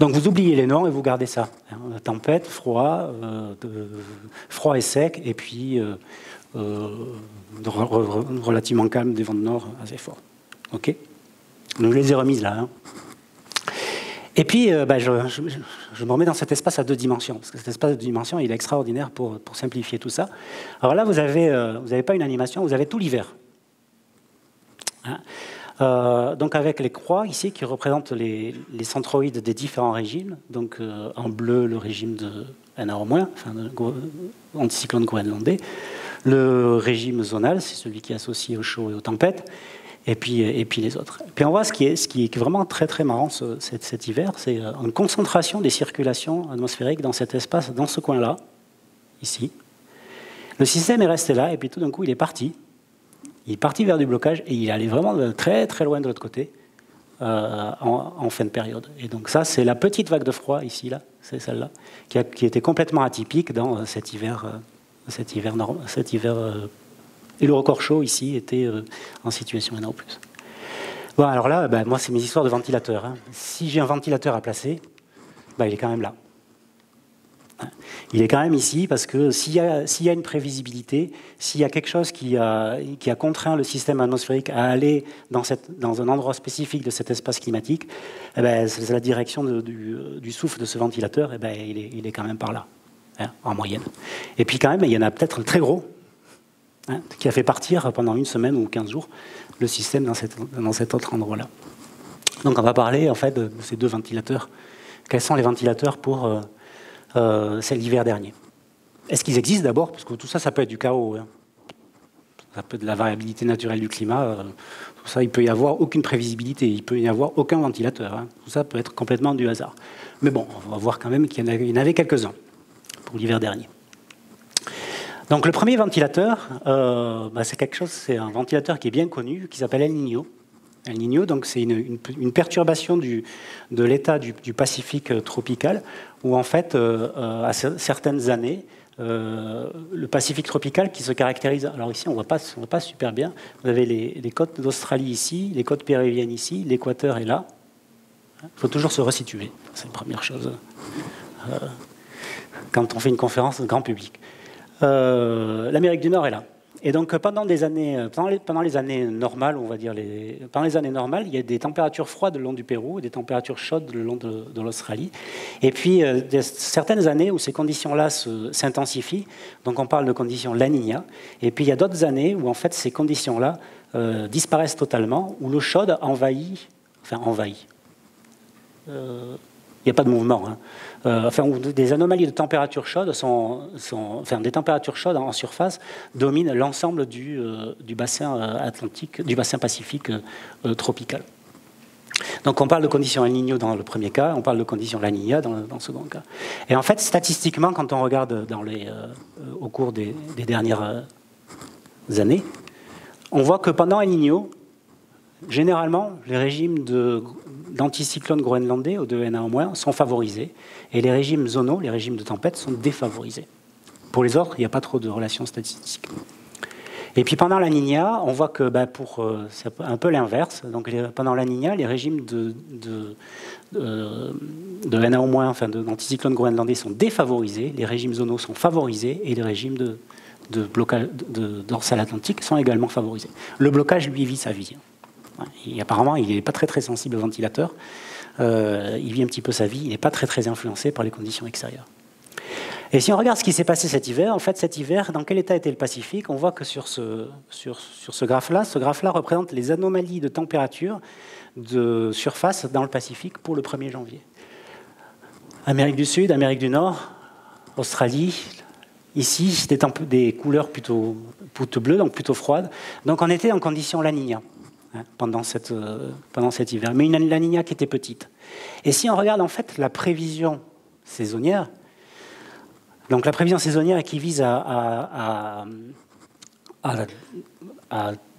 Donc vous oubliez les noms et vous gardez ça. Hein, tempête, froid, froid et sec, et puis relativement calme, des vents de nord assez forts. Ok. Je les ai remises là. Hein. Et puis, je me remets dans cet espace à 2 dimensions, parce que cet espace de 2 dimensions, il est extraordinaire pour simplifier tout ça. Alors là, vous avez pas une animation, vous avez tout l'hiver. Hein. Donc avec les croix ici qui représentent les centroïdes des différents régimes. Donc en bleu, le régime de NAO-, enfin anticyclone groenlandais. Le régime zonal, c'est celui qui est associé au chaud et aux tempêtes, et puis les autres. Et puis on voit ce qui est vraiment très marrant cet hiver, c'est une concentration des circulations atmosphériques dans cet espace, dans ce coin-là, ici. Le système est resté là, et puis tout d'un coup, il est parti. Il est parti vers du blocage, et il est allé vraiment très loin de l'autre côté, en fin de période. Et donc ça, c'est la petite vague de froid, ici, là, c'est celle-là, qui était complètement atypique dans cet hiver. Et le record chaud ici était en situation NAO+. Bon, alors là, moi, c'est mes histoires de ventilateur. Hein. Si j'ai un ventilateur à placer, il est quand même là. Il est quand même ici parce que s'il y a une prévisibilité, s'il y a quelque chose qui a contraint le système atmosphérique à aller dans un endroit spécifique de cet espace climatique, c'est la direction du souffle de ce ventilateur, il est quand même par là. Hein, en moyenne. Et puis quand même, il y en a peut-être un très gros qui a fait partir pendant 1 semaine ou 15 jours le système dans cet autre endroit-là. Donc on va parler en fait de ces 2 ventilateurs. Quels sont les ventilateurs pour c'est l'hiver dernier? Est-ce qu'ils existent d'abord? Parce que tout ça, ça peut être du chaos. Hein. Ça peut être de la variabilité naturelle du climat. Tout ça, il peut y avoir aucune prévisibilité. Il peut y avoir aucun ventilateur. Hein. Tout ça peut être complètement du hasard. Mais bon, on va voir quand même qu'il y en avait quelques-uns pour l'hiver dernier. Donc le premier ventilateur, c'est un ventilateur qui est bien connu, qui s'appelle El Niño. El Niño, donc c'est une perturbation de l'état du Pacifique tropical, où en fait, à certaines années, le Pacifique tropical qui se caractérise. Alors ici, on voit pas super bien. Vous avez les côtes d'Australie ici, les côtes péruviennes ici, l'équateur est là. Il faut toujours se resituer. C'est la première chose. Quand on fait une conférence grand public. L'Amérique du Nord est là. Et donc pendant les années normales, on va dire pendant les années normales, il y a des températures froides le long du Pérou et des températures chaudes le long de l'Australie. Et puis certaines années où ces conditions-là s'intensifient, donc on parle de conditions La Niña. Et puis il y a d'autres années où en fait ces conditions-là disparaissent totalement, où l'eau chaude envahit. Il n'y a pas de mouvement. Hein. Des anomalies de température chaude des températures chaudes en surface dominent l'ensemble du bassin atlantique, du bassin pacifique tropical. Donc on parle de conditions El Niño dans le premier cas, on parle de conditions La Niña dans le second cas. Et en fait, statistiquement, quand on regarde au cours des dernières années, on voit que pendant El Niño, généralement, les régimes d'anticyclones groenlandais ou de NAO- sont favorisés et les régimes zonaux, les régimes de tempête, sont défavorisés. Pour les autres, il n'y a pas trop de relations statistiques. Et puis pendant la Niña, on voit que c'est un peu l'inverse. Donc pendant la Niña, les régimes de NAO-, d'anticyclones groenlandais sont défavorisés, les régimes zonaux sont favorisés et les régimes de blocage de dorsal atlantique sont également favorisés. Le blocage, lui, vit sa vie. Apparemment, il n'est pas très sensible au ventilateur. Il vit un petit peu sa vie. Il n'est pas très influencé par les conditions extérieures. Et si on regarde ce qui s'est passé cet hiver, en fait, cet hiver, dans quel état était le Pacifique? On voit que sur ce graphe-là représente les anomalies de température de surface dans le Pacifique pour le 1er janvier. Amérique du Sud, Amérique du Nord, Australie, ici, des couleurs plutôt bleues, donc plutôt froides. Donc on était en condition La Niña pendant cet hiver, mais une La Niña qui était petite. Et si on regarde en fait la prévision saisonnière, donc la prévision saisonnière qui vise à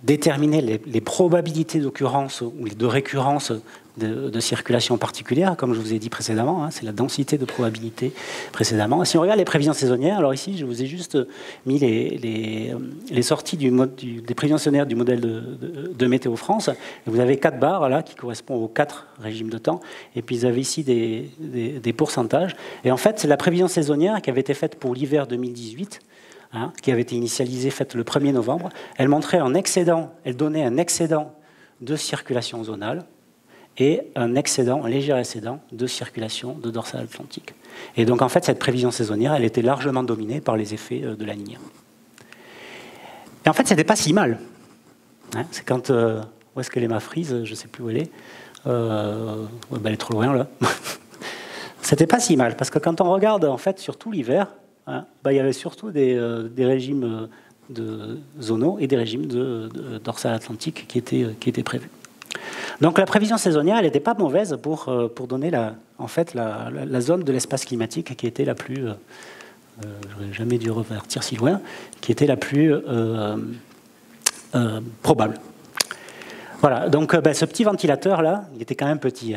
déterminer les probabilités d'occurrence ou de récurrence de circulation particulière, comme je vous ai dit précédemment, c'est la densité de probabilité précédemment. Et si on regarde les prévisions saisonnières, alors ici je vous ai juste mis les sorties des prévisions saisonnières du modèle de Météo France. Et vous avez 4 barres là qui correspondent aux 4 régimes de temps, et puis vous avez ici des pourcentages. Et en fait, c'est la prévision saisonnière qui avait été faite pour l'hiver 2018. Qui avait été initialisée, faite le 1er novembre, elle montrait elle donnait un excédent de circulation zonale et un léger excédent de circulation de dorsale atlantique. Et donc en fait, cette prévision saisonnière, elle était largement dominée par les effets de La Niña. Et en fait, c'était pas si mal. C'est quand... où est-ce qu'elle est ma frise? Je ne sais plus où elle est. Elle est trop loin là. C'était pas si mal, parce que quand on regarde en fait sur tout l'hiver, il y avait surtout des régimes zonaux et des régimes de dorsale atlantique qui étaient prévus. Donc la prévision saisonnière, elle n'était pas mauvaise pour donner la zone de l'espace climatique qui était la plus, j'aurais jamais dû revertir si loin, qui était la plus probable. Voilà, donc ce petit ventilateur là, il était quand même petit,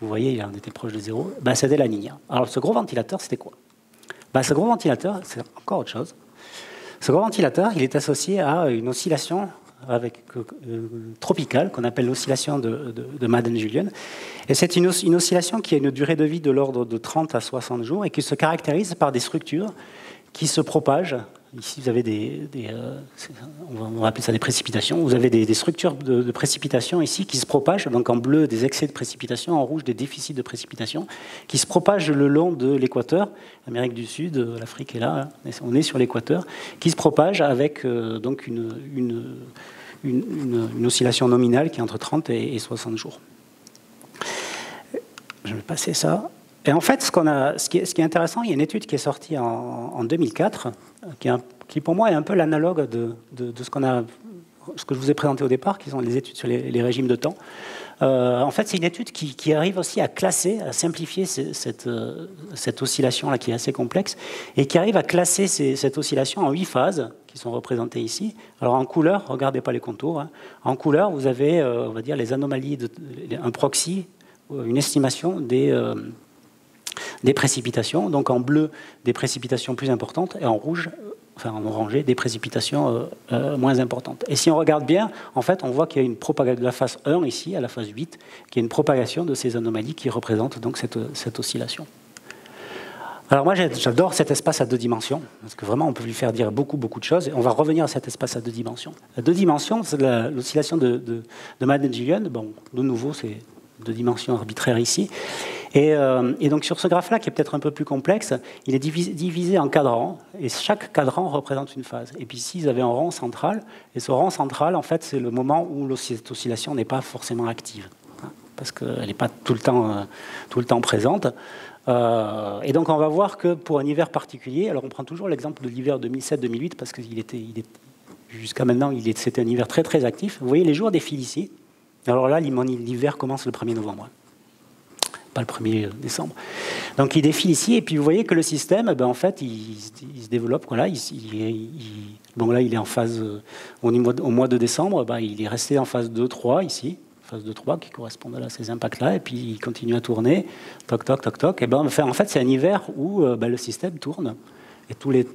vous voyez, on était proche de 0, c'était La Niña. Alors ce gros ventilateur, c'était quoi? Ce gros ventilateur, c'est encore autre chose. Ce gros ventilateur, il est associé à une oscillation tropicale qu'on appelle l'oscillation de Madden-Julian. Et c'est une oscillation qui a une durée de vie de l'ordre de 30 à 60 jours et qui se caractérise par des structures qui se propagent. Ici, vous avez on va appeler ça des précipitations. Vous avez des structures de précipitation ici qui se propagent, donc en bleu des excès de précipitation, en rouge des déficits de précipitation, qui se propagent le long de l'équateur. L'Amérique du Sud, l'Afrique est là, on est sur l'équateur, qui se propagent avec donc une oscillation nominale qui est entre 30 et 60 jours. Je vais passer ça. Et en fait, ce qui est intéressant, il y a une étude qui est sortie en 2004, qui pour moi est un peu l'analogue de ce que je vous ai présenté au départ, qui sont les études sur les régimes de temps. En fait, c'est une étude qui arrive aussi à classer, à simplifier cette oscillation-là qui est assez complexe, et qui arrive à classer cette oscillation en 8 phases, qui sont représentées ici. Alors en couleur, regardez pas les contours, en couleur, vous avez, on va dire, les anomalies, un proxy, une estimation des précipitations, donc en bleu des précipitations plus importantes et en rouge, enfin en orangé, des précipitations moins importantes. Et si on regarde bien, en fait, on voit qu'il y a une propagation de la phase 1 ici, à la phase 8, qui est une propagation de ces anomalies qui représentent donc cette oscillation. Alors moi, j'adore cet espace à 2 dimensions, parce que vraiment, on peut lui faire dire beaucoup de choses, et on va revenir à cet espace à 2 dimensions. À 2 dimensions, c'est l'oscillation de Madden-Julian. Bon, de nouveau, c'est 2 dimensions arbitraires ici. Et donc sur ce graphe-là, qui est peut-être un peu plus complexe, il est divisé en cadrans, et chaque cadran représente une phase. Et puis ici, vous avez un rond central, et ce rond central, en fait, c'est le moment où cette oscillation n'est pas forcément active, parce qu'elle n'est pas tout le temps présente. Et donc on va voir que pour un hiver particulier, alors on prend toujours l'exemple de l'hiver 2007-2008, parce que jusqu'à maintenant, c'était un hiver très très actif. Vous voyez, les jours défilent ici. Alors là, l'hiver commence le 1er novembre. Pas le 1er décembre. Donc il défile ici, et puis vous voyez que le système, en fait, il se développe. Là, là, il est en phase, au mois de décembre, il est resté en phase 2-3 ici, phase 2-3 qui correspond à ces impacts-là, et puis il continue à tourner, toc, toc, toc, toc. Et en fait, c'est un hiver où le système tourne, et tous les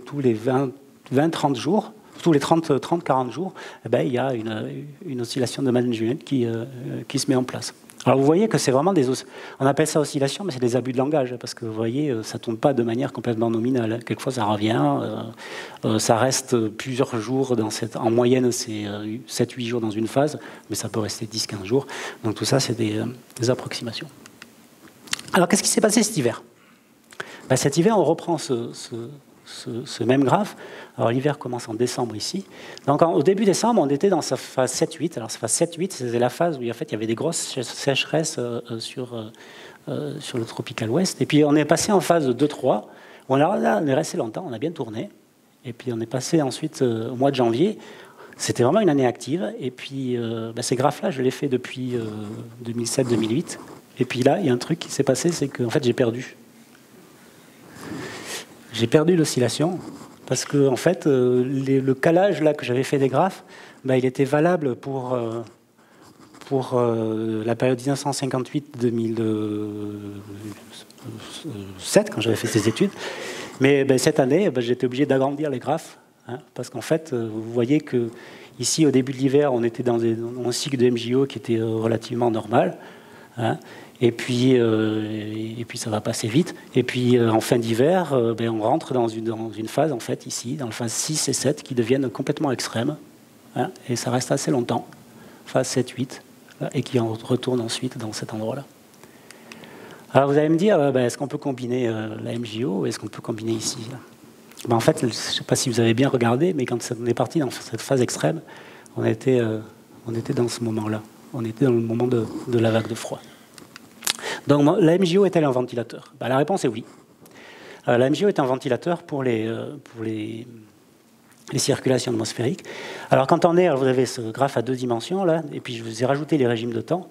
20-30 jours, tous les 30-40 jours, il y a une oscillation de Madden-Julian qui se met en place. Alors vous voyez que c'est vraiment on appelle ça oscillation, mais c'est des abus de langage, parce que vous voyez, ça ne tourne pas de manière complètement nominale. Quelquefois ça revient, ça reste plusieurs jours, en moyenne c'est 7-8 jours dans une phase, mais ça peut rester 10-15 jours. Donc tout ça, c'est des approximations. Alors qu'est-ce qui s'est passé cet hiver? Ben, cet hiver, on reprend ce même graphe. Alors l'hiver commence en décembre ici. Donc au début décembre, on était dans sa phase 7-8. Alors sa phase 7-8, c'était la phase où en fait, il y avait des grosses sécheresses sur le tropical ouest. Et puis on est passé en phase 2-3. On est resté longtemps, on a bien tourné. Et puis on est passé ensuite au mois de janvier. C'était vraiment une année active. Et puis ces graphes-là, je les fais depuis 2007-2008. Et puis là, il y a un truc qui s'est passé, c'est que en fait, j'ai perdu l'oscillation. Parce que en fait, le calage là, que j'avais fait des graphes, il était valable pour la période 1958-2007, quand j'avais fait ces études. Mais cette année, j'étais obligé d'agrandir les graphes. Hein, parce qu'en fait, vous voyez que ici, au début de l'hiver, on était dans un cycle de MJO qui était relativement normal. Hein, et puis ça va passer vite. Et puis en fin d'hiver, on rentre dans une phase, en fait, ici, dans la phase 6 et 7, qui deviennent complètement extrêmes. Hein, et ça reste assez longtemps, phase 7-8, et qui en retourne ensuite dans cet endroit-là. Alors vous allez me dire, est-ce qu'on peut combiner la MJO ou est-ce qu'on peut combiner ici là? En fait, je ne sais pas si vous avez bien regardé, mais quand on est parti dans cette phase extrême, on était dans ce moment-là. On était dans le moment de la vague de froid. Donc la MJO est-elle un ventilateur? La réponse est oui. La MJO est un ventilateur pour les circulations atmosphériques. Alors quand on est, vous avez ce graphe à 2 dimensions, là, et puis je vous ai rajouté les régimes de temps.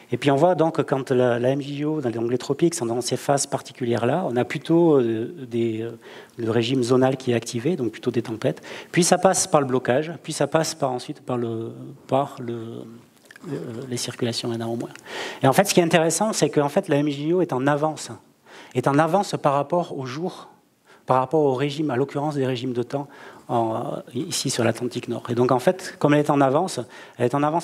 Et puis on voit donc quand la MJO, dans les tropiques, sont dans ces phases particulières-là, on a plutôt le régime zonal qui est activé, donc plutôt des tempêtes. Puis ça passe par le blocage, puis ça passe ensuite par les circulations N1 au moins. Et en fait, ce qui est intéressant, c'est que en fait, la MJO est en avance par rapport au jour, par rapport au régime, à l'occurrence des régimes de temps ici sur l'Atlantique Nord. Et donc en fait, comme elle est en avance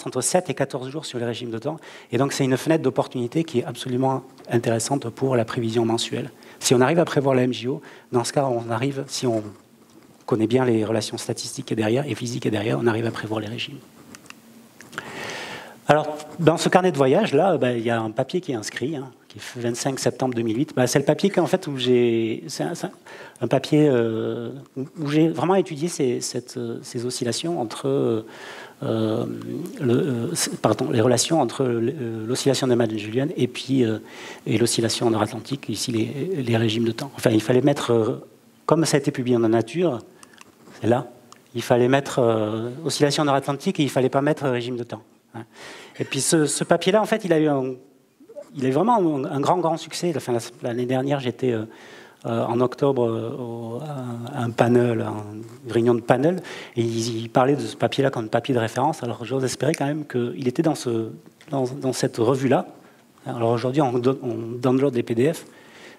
entre 7 et 14 jours sur les régimes de temps. Et donc c'est une fenêtre d'opportunité qui est absolument intéressante pour la prévision mensuelle. Si on arrive à prévoir la MJO, dans ce cas, si on connaît bien les relations statistiques et physiques et derrière, on arrive à prévoir les régimes. Alors, dans ce carnet de voyage, là, il y a un papier qui est inscrit, hein, qui est 25 septembre 2008. C'est le papier où c'est un papier où j'ai vraiment étudié ces oscillations entre les relations entre l'oscillation de Madden-Julian et l'oscillation nord-atlantique, ici les régimes de temps. Enfin, il fallait mettre, comme ça a été publié dans la nature, c'est là, il fallait mettre oscillation nord-atlantique et il ne fallait pas mettre régime de temps. Et puis ce papier-là, en fait, il a eu vraiment un grand succès. L'année dernière, j'étais en octobre à un panel, une réunion de panel, et ils parlaient de ce papier-là comme papier de référence. Alors j'ose espérer quand même qu'il était dans cette revue-là. Alors aujourd'hui, on download les PDF,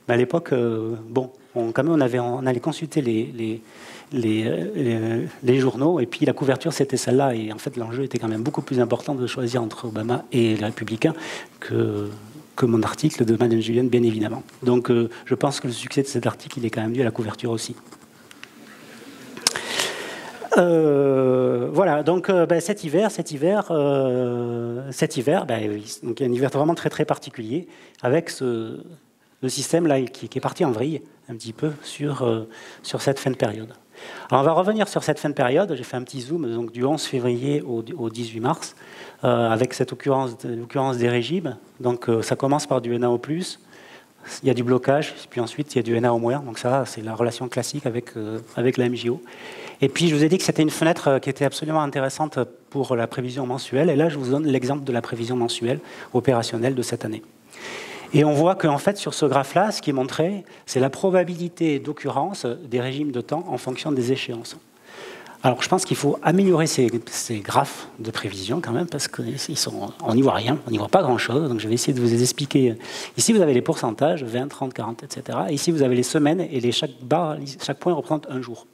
mais à l'époque, on allait consulter les journaux, et puis la couverture c'était celle-là, et en fait l'enjeu était quand même beaucoup plus important de choisir entre Obama et les Républicains que mon article de Madden-Julian, bien évidemment. Donc je pense que le succès de cet article il est quand même dû à la couverture aussi. Voilà, donc cet hiver, donc il y a un hiver vraiment très particulier avec le système là qui est parti en vrille un petit peu sur cette fin de période. Alors on va revenir sur cette fin de période. J'ai fait un petit zoom donc du 11 février au 18 mars avec cette occurrence des régimes. Donc ça commence par du NA+, il y a du blocage, puis ensuite il y a du NA au moins. Donc ça c'est la relation classique avec la MJO. Et puis je vous ai dit que c'était une fenêtre qui était absolument intéressante pour la prévision mensuelle. Et là je vous donne l'exemple de la prévision mensuelle opérationnelle de cette année. Et on voit qu'en fait, sur ce graphe-là, ce qui est montré, c'est la probabilité d'occurrence des régimes de temps en fonction des échéances. Alors, je pense qu'il faut améliorer ces graphes de prévision quand même, parce qu'on n'y voit rien, on n'y voit pas grand-chose. Donc, je vais essayer de vous les expliquer. Ici, vous avez les pourcentages, 20, 30, 40, etc. Et ici, vous avez les semaines, et chaque point représente un jour.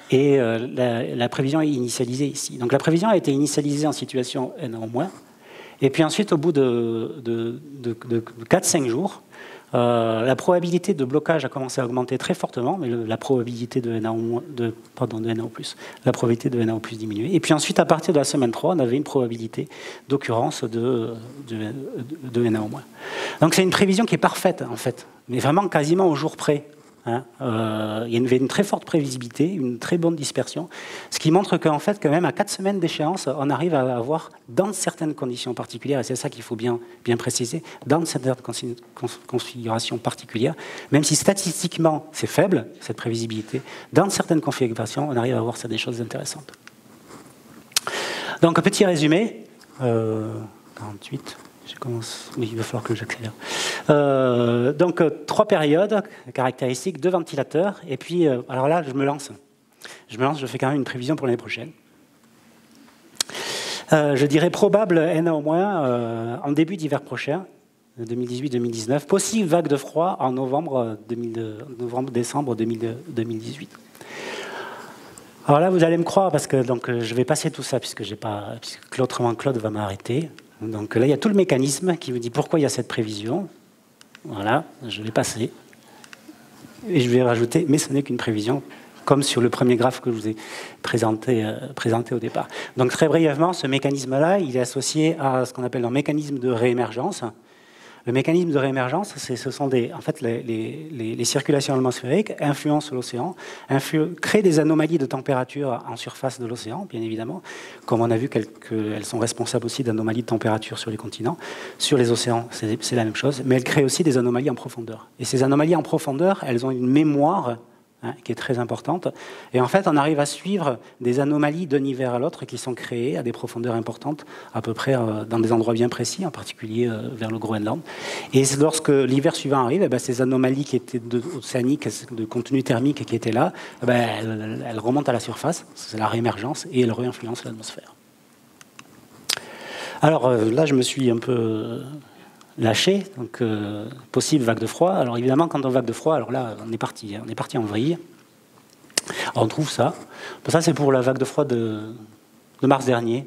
Et la prévision est initialisée ici. Donc, la prévision a été initialisée en situation N en moins. Et puis ensuite, au bout de 4-5 jours, La probabilité de blocage a commencé à augmenter très fortement, mais la probabilité de NaO+, la probabilité de NaO+ diminuait. Et puis ensuite, à partir de la semaine 3, on avait une probabilité d'occurrence de NaO-. Donc c'est une prévision qui est parfaite, en fait, mais vraiment quasiment au jour près. Il y a une très forte prévisibilité, une très bonne dispersion, ce qui montre qu'en fait, quand même, à 4 semaines d'échéance, on arrive à avoir, dans certaines conditions particulières, et c'est ça qu'il faut bien préciser, dans certaines configurations particulières, même si statistiquement c'est faible, cette prévisibilité, dans certaines configurations, on arrive à voir ça, des choses intéressantes. Donc, un petit résumé, 48. Oui, il va falloir que j'accélère. Donc, 3 périodes caractéristiques, 2 ventilateurs. Et puis, alors là, je me lance, je fais quand même une prévision pour l'année prochaine. Je dirais probable NaO- en début d'hiver prochain, 2018-2019. Possible vague de froid en novembre-décembre 2018. Alors là, vous allez me croire, parce que donc, je vais passer tout ça, puisque autrement Claude va m'arrêter. Donc là, il y a tout le mécanisme qui vous dit pourquoi il y a cette prévision. Voilà, je vais passer. Et je vais rajouter, mais ce n'est qu'une prévision, comme sur le premier graphe que je vous ai présenté au départ. Donc très brièvement, ce mécanisme-là, il est associé à ce qu'on appelle un mécanisme de réémergence. Le mécanisme de réémergence, ce sont en fait, les circulations atmosphériques influencent l'océan, créent des anomalies de température en surface de l'océan, bien évidemment, comme on a vu qu'elles sont responsables aussi d'anomalies de température sur les continents. Sur les océans, c'est la même chose, mais elles créent aussi des anomalies en profondeur. Et ces anomalies en profondeur, elles ont une mémoire qui est très importante. Et en fait, on arrive à suivre des anomalies d'un hiver à l'autre qui sont créées à des profondeurs importantes, à peu près dans des endroits bien précis, en particulier vers le Groenland. Et lorsque l'hiver suivant arrive, ces anomalies qui étaient océaniques, de contenu thermique qui étaient là, elles remontent à la surface, c'est la réémergence, et elles réinfluencent l'atmosphère. Alors là, je me suis un peu lâché, donc possible vague de froid. Alors évidemment, quand on vague de froid, alors là, on est parti en vrille. Alors, on trouve ça. Ça, c'est pour la vague de froid de mars dernier.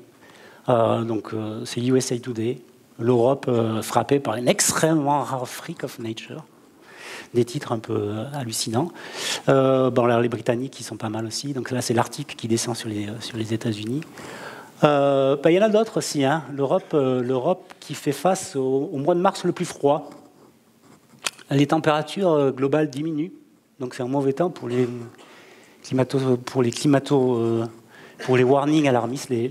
C'est USA Today. L'Europe frappée par une extrêmement rare freak of nature. Des titres un peu hallucinants. Les Britanniques, qui sont pas mal aussi. Donc là, c'est l'Arctique qui descend sur les États-Unis. Il y en a d'autres aussi. L'Europe qui fait face au mois de mars le plus froid. Les températures globales diminuent. Donc c'est un mauvais temps pour les warnings alarmistes, je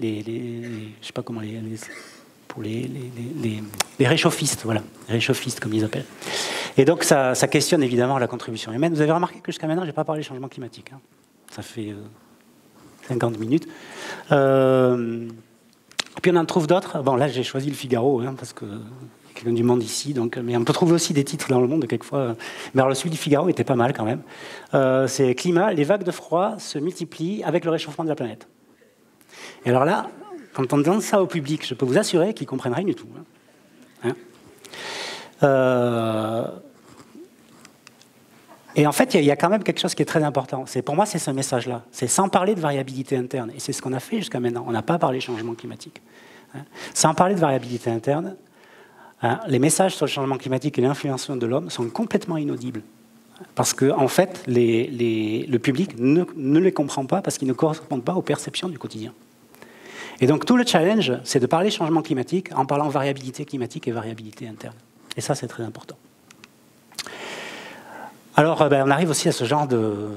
sais pas comment pour les réchauffistes, voilà, les réchauffistes comme ils appellent. Et donc ça questionne évidemment la contribution humaine. Vous avez remarqué que jusqu'à maintenant, je n'ai pas parlé du changement climatique. Ça fait 50 minutes. Puis on en trouve d'autres. Bon, là, j'ai choisi le Figaro, parce que quelqu'un du Monde ici. Mais on peut trouver aussi des titres dans le Monde, quelquefois. Mais alors, celui du Figaro était pas mal, quand même. C'est climat, les vagues de froid se multiplient avec le réchauffement de la planète. Et alors là, quand on donne ça au public, je peux vous assurer qu'ils ne comprennent rien du tout. Et en fait, il y a quand même quelque chose qui est très important. Pour moi, c'est ce message-là. C'est sans parler de variabilité interne. Et c'est ce qu'on a fait jusqu'à maintenant. On n'a pas parlé de changement climatique. Sans parler de variabilité interne, les messages sur le changement climatique et l'influence de l'homme sont complètement inaudibles. Parce qu'en fait, le public ne les comprend pas parce qu'ils ne correspondent pas aux perceptions du quotidien. Et donc, tout le challenge, c'est de parler changement climatique en parlant variabilité climatique et variabilité interne. Et ça, c'est très important. Alors, on arrive aussi à ce genre de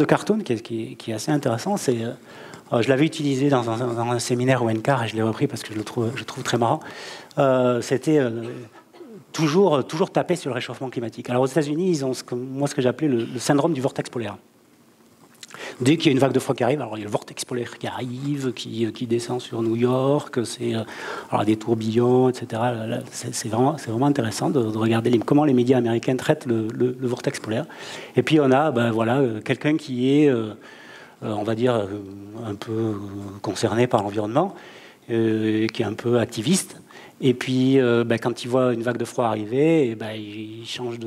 cartoon qui est assez intéressant. Je l'avais utilisé dans un séminaire au NCAR et je l'ai repris parce que je le trouve très marrant. C'était toujours taper sur le réchauffement climatique. Alors aux États-Unis, ils ont ce que j'appelais le syndrome du vortex polaire. Dès qu'il y a une vague de froid qui arrive, alors il y a le vortex polaire qui arrive, qui descend sur New York, c'est des tourbillons, etc. C'est vraiment intéressant de regarder comment les médias américains traitent le vortex polaire. Et puis on a quelqu'un qui est, on va dire, un peu concerné par l'environnement, qui est un peu activiste. Et puis, quand il voit une vague de froid arriver, il change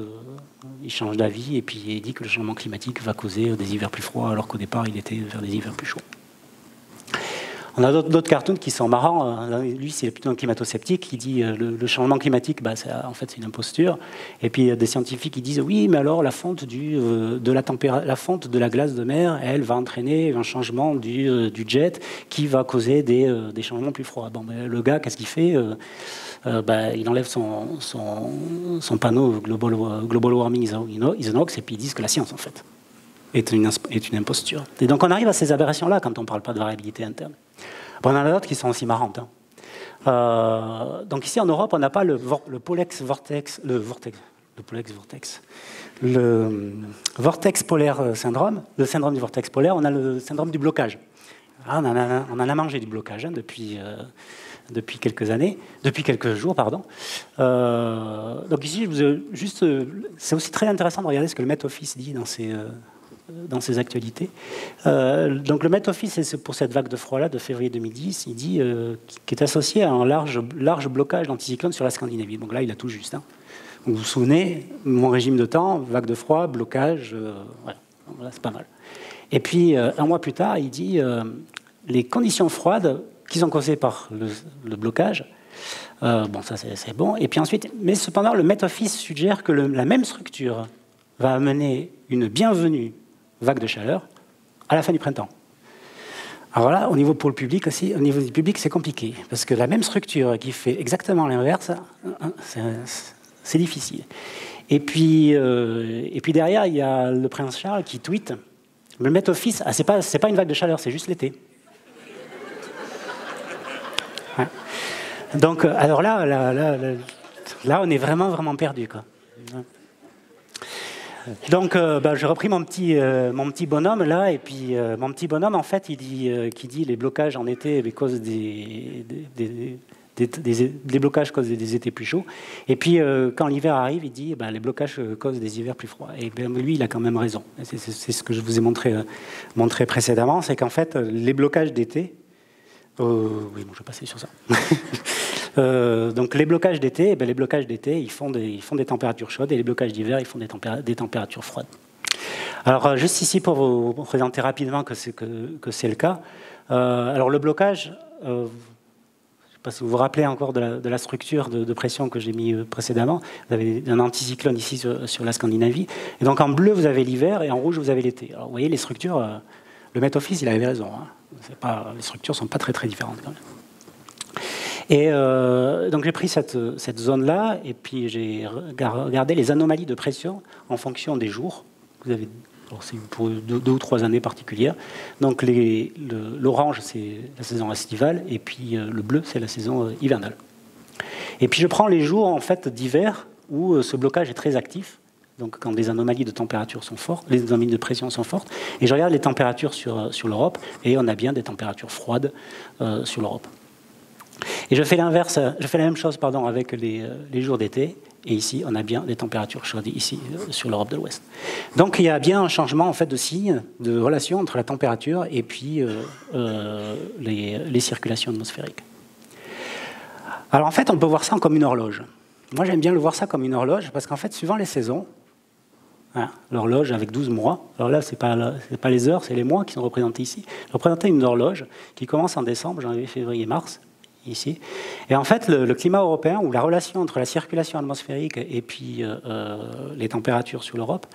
d'avis et puis il dit que le changement climatique va causer des hivers plus froids, alors qu'au départ, il était vers des hivers plus chauds. On a d'autres cartoons qui sont marrants. Lui, c'est plutôt un climato-sceptique qui dit le changement climatique, en fait, c'est une imposture. Et puis, des scientifiques qui disent oui, mais alors la fonte la fonte de la glace de mer, elle va entraîner un changement du jet qui va causer des changements plus froids. Bon, mais le gars, qu'est-ce qu'il fait il enlève son panneau Global Warming is an hoax, et puis ils disent que la science, en fait, est une imposture. Et donc on arrive à ces aberrations-là quand on ne parle pas de variabilité interne. Bon, on en a d'autres qui sont aussi marrantes. Donc ici en Europe, on n'a pas le Polex Vortex, le Vortex polaire syndrome, le syndrome du vortex polaire, on a le syndrome du blocage. Ah, on en a mangé du blocage depuis quelques jours, pardon. Donc ici, c'est aussi très intéressant de regarder ce que le Met Office dit dans ses actualités. Donc le Met Office, c'est pour cette vague de froid-là de février 2010, il dit qu'il est associé à un large blocage d'anticyclone sur la Scandinavie. Donc là, il a tout juste. Donc, vous vous souvenez, mon régime de temps, vague de froid, blocage, voilà, c'est pas mal. Et puis, un mois plus tard, il dit les conditions froides qui sont causées par le blocage, bon, ça c'est bon. Et puis ensuite, mais cependant, le Met Office suggère que la même structure va amener une bienvenue vague de chaleur à la fin du printemps. Alors là, pour le public aussi, au niveau du public, c'est compliqué, parce que la même structure qui fait exactement l'inverse, c'est difficile. Et puis derrière, il y a le prince Charles qui tweet, le Met Office, c'est pas une vague de chaleur, c'est juste l'été. Ouais. Donc, alors là, on est vraiment, vraiment perdu, quoi. Donc, j'ai repris mon petit bonhomme là, et puis mon petit bonhomme, en fait, qui dit les blocages en été causent des blocages causent des étés plus chauds. Et puis, quand l'hiver arrive, il dit les blocages causent des hivers plus froids. Et lui, il a quand même raison. C'est ce que je vous ai montré précédemment, c'est qu'en fait, les blocages d'été... oui, bon, je vais passer sur ça. Donc les blocages d'été, ils font des températures chaudes, et les blocages d'hiver, ils font des températures froides. Alors juste ici pour vous présenter rapidement que c'est le cas. Alors le blocage, je ne sais pas si vous vous rappelez encore de la structure de pression que j'ai mis précédemment. Vous avez un anticyclone ici sur la Scandinavie, et donc en bleu vous avez l'hiver et en rouge vous avez l'été. Alors vous voyez les structures, le Met Office il avait raison. Les structures ne sont pas très très différentes quand même. Et donc j'ai pris cette zone-là et puis j'ai regardé les anomalies de pression en fonction des jours. C'est pour 2 ou 3 années particulières. Donc l'orange c'est la saison estivale et puis le bleu c'est la saison hivernale. Et puis je prends les jours en fait d'hiver où ce blocage est très actif. Donc quand les anomalies de température sont fortes, les anomalies de pression sont fortes, et je regarde les températures sur l'Europe, et on a bien des températures froides sur l'Europe. Et je fais la même chose avec les jours d'été, et ici on a bien des températures chaudes ici sur l'Europe de l'Ouest. Donc il y a bien un changement en fait de signe, de relation entre la température et puis les circulations atmosphériques. Alors en fait on peut voir ça comme une horloge. Moi j'aime bien le voir ça comme une horloge parce qu'en fait suivant les saisons, l'horloge avec 12 mois. Alors là, ce n'est pas les heures, c'est les mois qui sont représentés ici. Je représentais une horloge qui commence en décembre, janvier, février, mars, ici. Et en fait, le climat européen, ou la relation entre la circulation atmosphérique et puis les températures sur l'Europe,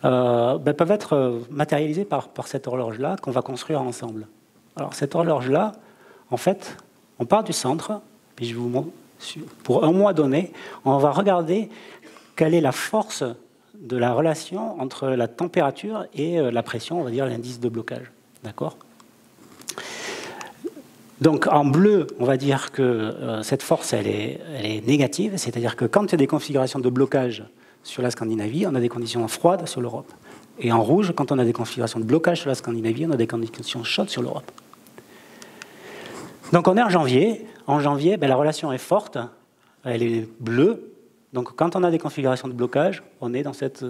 peuvent être matérialisées par cette horloge-là qu'on va construire ensemble. Alors cette horloge-là, en fait, on part du centre, puis je vous montre, pour un mois donné, on va regarder quelle est la force de la relation entre la température et la pression, on va dire l'indice de blocage. D'accord ? Donc en bleu, on va dire que cette force, elle est négative, c'est-à-dire que quand il y a des configurations de blocage sur la Scandinavie, on a des conditions froides sur l'Europe. Et en rouge, quand on a des configurations de blocage sur la Scandinavie, on a des conditions chaudes sur l'Europe. Donc on est en janvier. En janvier, la relation est forte, elle est bleue. Donc quand on a des configurations de blocage, on est dans cette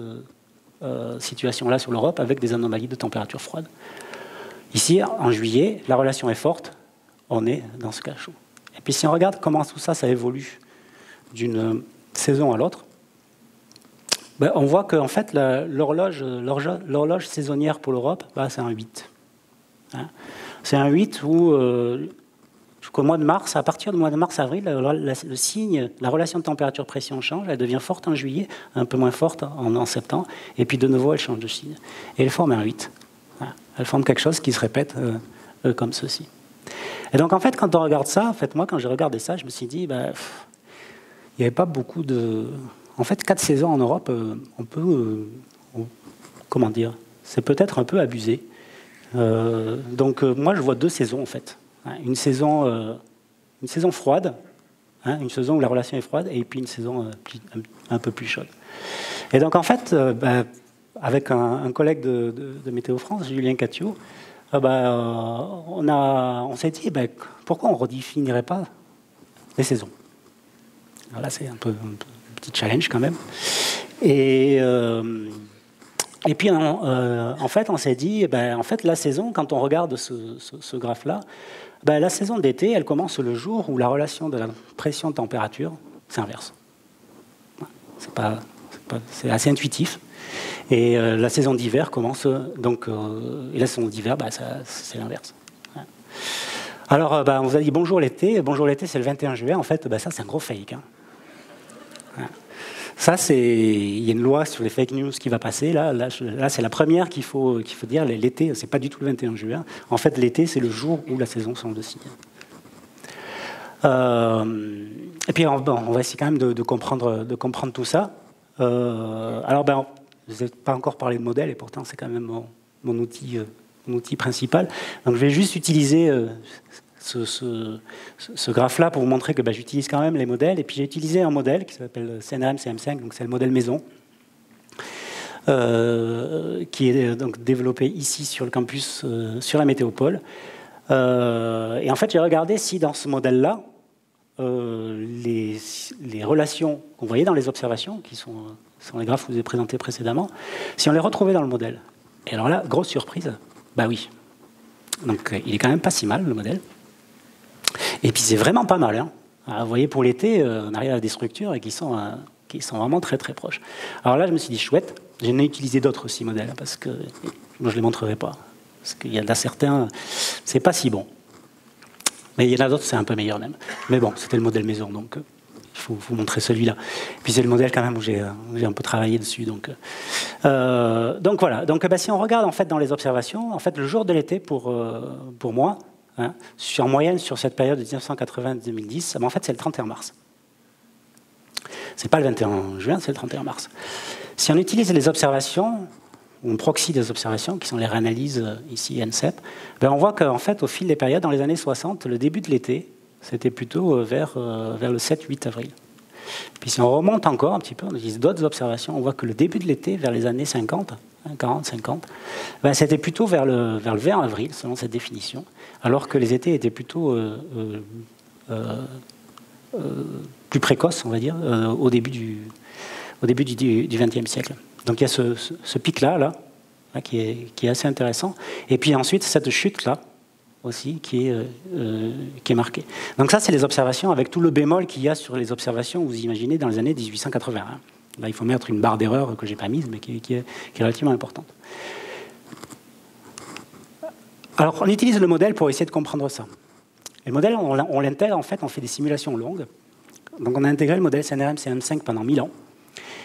situation-là sur l'Europe avec des anomalies de température froide. Ici, en juillet, la relation est forte, on est dans ce cas chaud. Et puis si on regarde comment tout ça, ça évolue d'une saison à l'autre, on voit qu'en fait, l'horloge saisonnière pour l'Europe, c'est un 8. C'est un 8 où, jusqu'au mois de mars, à partir du mois de mars-avril, le signe, la relation de température-pression change, elle devient forte en juillet, un peu moins forte en septembre, et puis de nouveau, elle change de signe. Et elle forme un 8. Voilà. Elle forme quelque chose qui se répète comme ceci. Et donc, en fait, quand on regarde ça, en fait, moi, quand j'ai regardé ça, je me suis dit, il n'y avait pas beaucoup de... En fait, 4 saisons en Europe, on peut... comment dire? C'est peut-être un peu abusé. Donc, moi, je vois 2 saisons, en fait. Une saison froide, une saison où la relation est froide, et puis une saison un peu plus chaude. Et donc, en fait, avec un collègue de Météo France, Julien Catio, on s'est dit, pourquoi on ne redéfinirait pas les saisons? Alors là, c'est un petit challenge quand même. Et puis, en fait, on s'est dit, en fait, la saison, quand on regarde ce graphe-là, la saison d'été, elle commence le jour où la relation de la pression-température s'inverse. C'est assez intuitif. Et la saison d'hiver commence, donc, et la saison d'hiver, c'est l'inverse. Alors, on vous a dit bonjour l'été. Bonjour l'été, c'est le 21 juillet. En fait, ça, c'est un gros fake. Ça, il y a une loi sur les fake news qui va passer. Là c'est la première qu'il faut dire. L'été, c'est pas du tout le 21 juin. En fait, l'été, c'est le jour où la saison change de signe. Et puis, on va essayer quand même de comprendre tout ça. Alors, je n'ai pas encore parlé de modèle, et pourtant, c'est quand même mon outil principal. Donc, je vais juste utiliser ce graphe-là pour vous montrer que j'utilise quand même les modèles. Et puis j'ai utilisé un modèle qui s'appelle CNRM CM5, donc c'est le modèle maison, qui est donc développé ici sur le campus, sur la Météopole. Et en fait, j'ai regardé si dans ce modèle-là, les relations qu'on voyait dans les observations, qui sont les graphes que je vous ai présentés précédemment, si on les retrouvait dans le modèle. Et alors là, grosse surprise, oui. Donc il est quand même pas si mal, le modèle. Et puis c'est vraiment pas mal. Alors, vous voyez, pour l'été, on arrive à des structures qui sont vraiment très très proches. Alors là, je me suis dit, chouette, j'en ai utilisé d'autres aussi modèles, parce que moi, je ne les montrerai pas. Parce qu'il y en a certains, c'est pas si bon. Mais il y en a d'autres, c'est un peu meilleur même. Mais bon, c'était le modèle maison, donc il faut vous montrer celui-là. Puis c'est le modèle quand même où j'ai un peu travaillé dessus. Donc voilà. Donc si on regarde en fait dans les observations, en fait le jour de l'été pour moi, en moyenne sur cette période de 1980-2010, en fait c'est le 31 mars. C'est pas le 21 juin, c'est le 31 mars. Si on utilise les observations, ou on proxy des observations, qui sont les réanalyses ici NCEP, on voit qu'en fait au fil des périodes, dans les années 60, le début de l'été, c'était plutôt vers le 7-8 avril. Puis si on remonte encore un petit peu, on utilise d'autres observations, on voit que le début de l'été, vers les années 50, 40, 50, c'était plutôt vers le 20 avril, selon cette définition, alors que les étés étaient plutôt plus précoces, on va dire, au début du XXe siècle. Donc il y a ce pic-là qui est assez intéressant. Et puis ensuite, cette chute-là, aussi, qui est marquée. Donc ça, c'est les observations, avec tout le bémol qu'il y a sur les observations, vous imaginez, dans les années 1881. Là, il faut mettre une barre d'erreur que je n'ai pas mise, mais qui est relativement importante. Alors, on utilise le modèle pour essayer de comprendre ça. Et le modèle, on l'intègre, en fait, on fait des simulations longues. Donc, on a intégré le modèle CNRM CM5 pendant 1000 ans.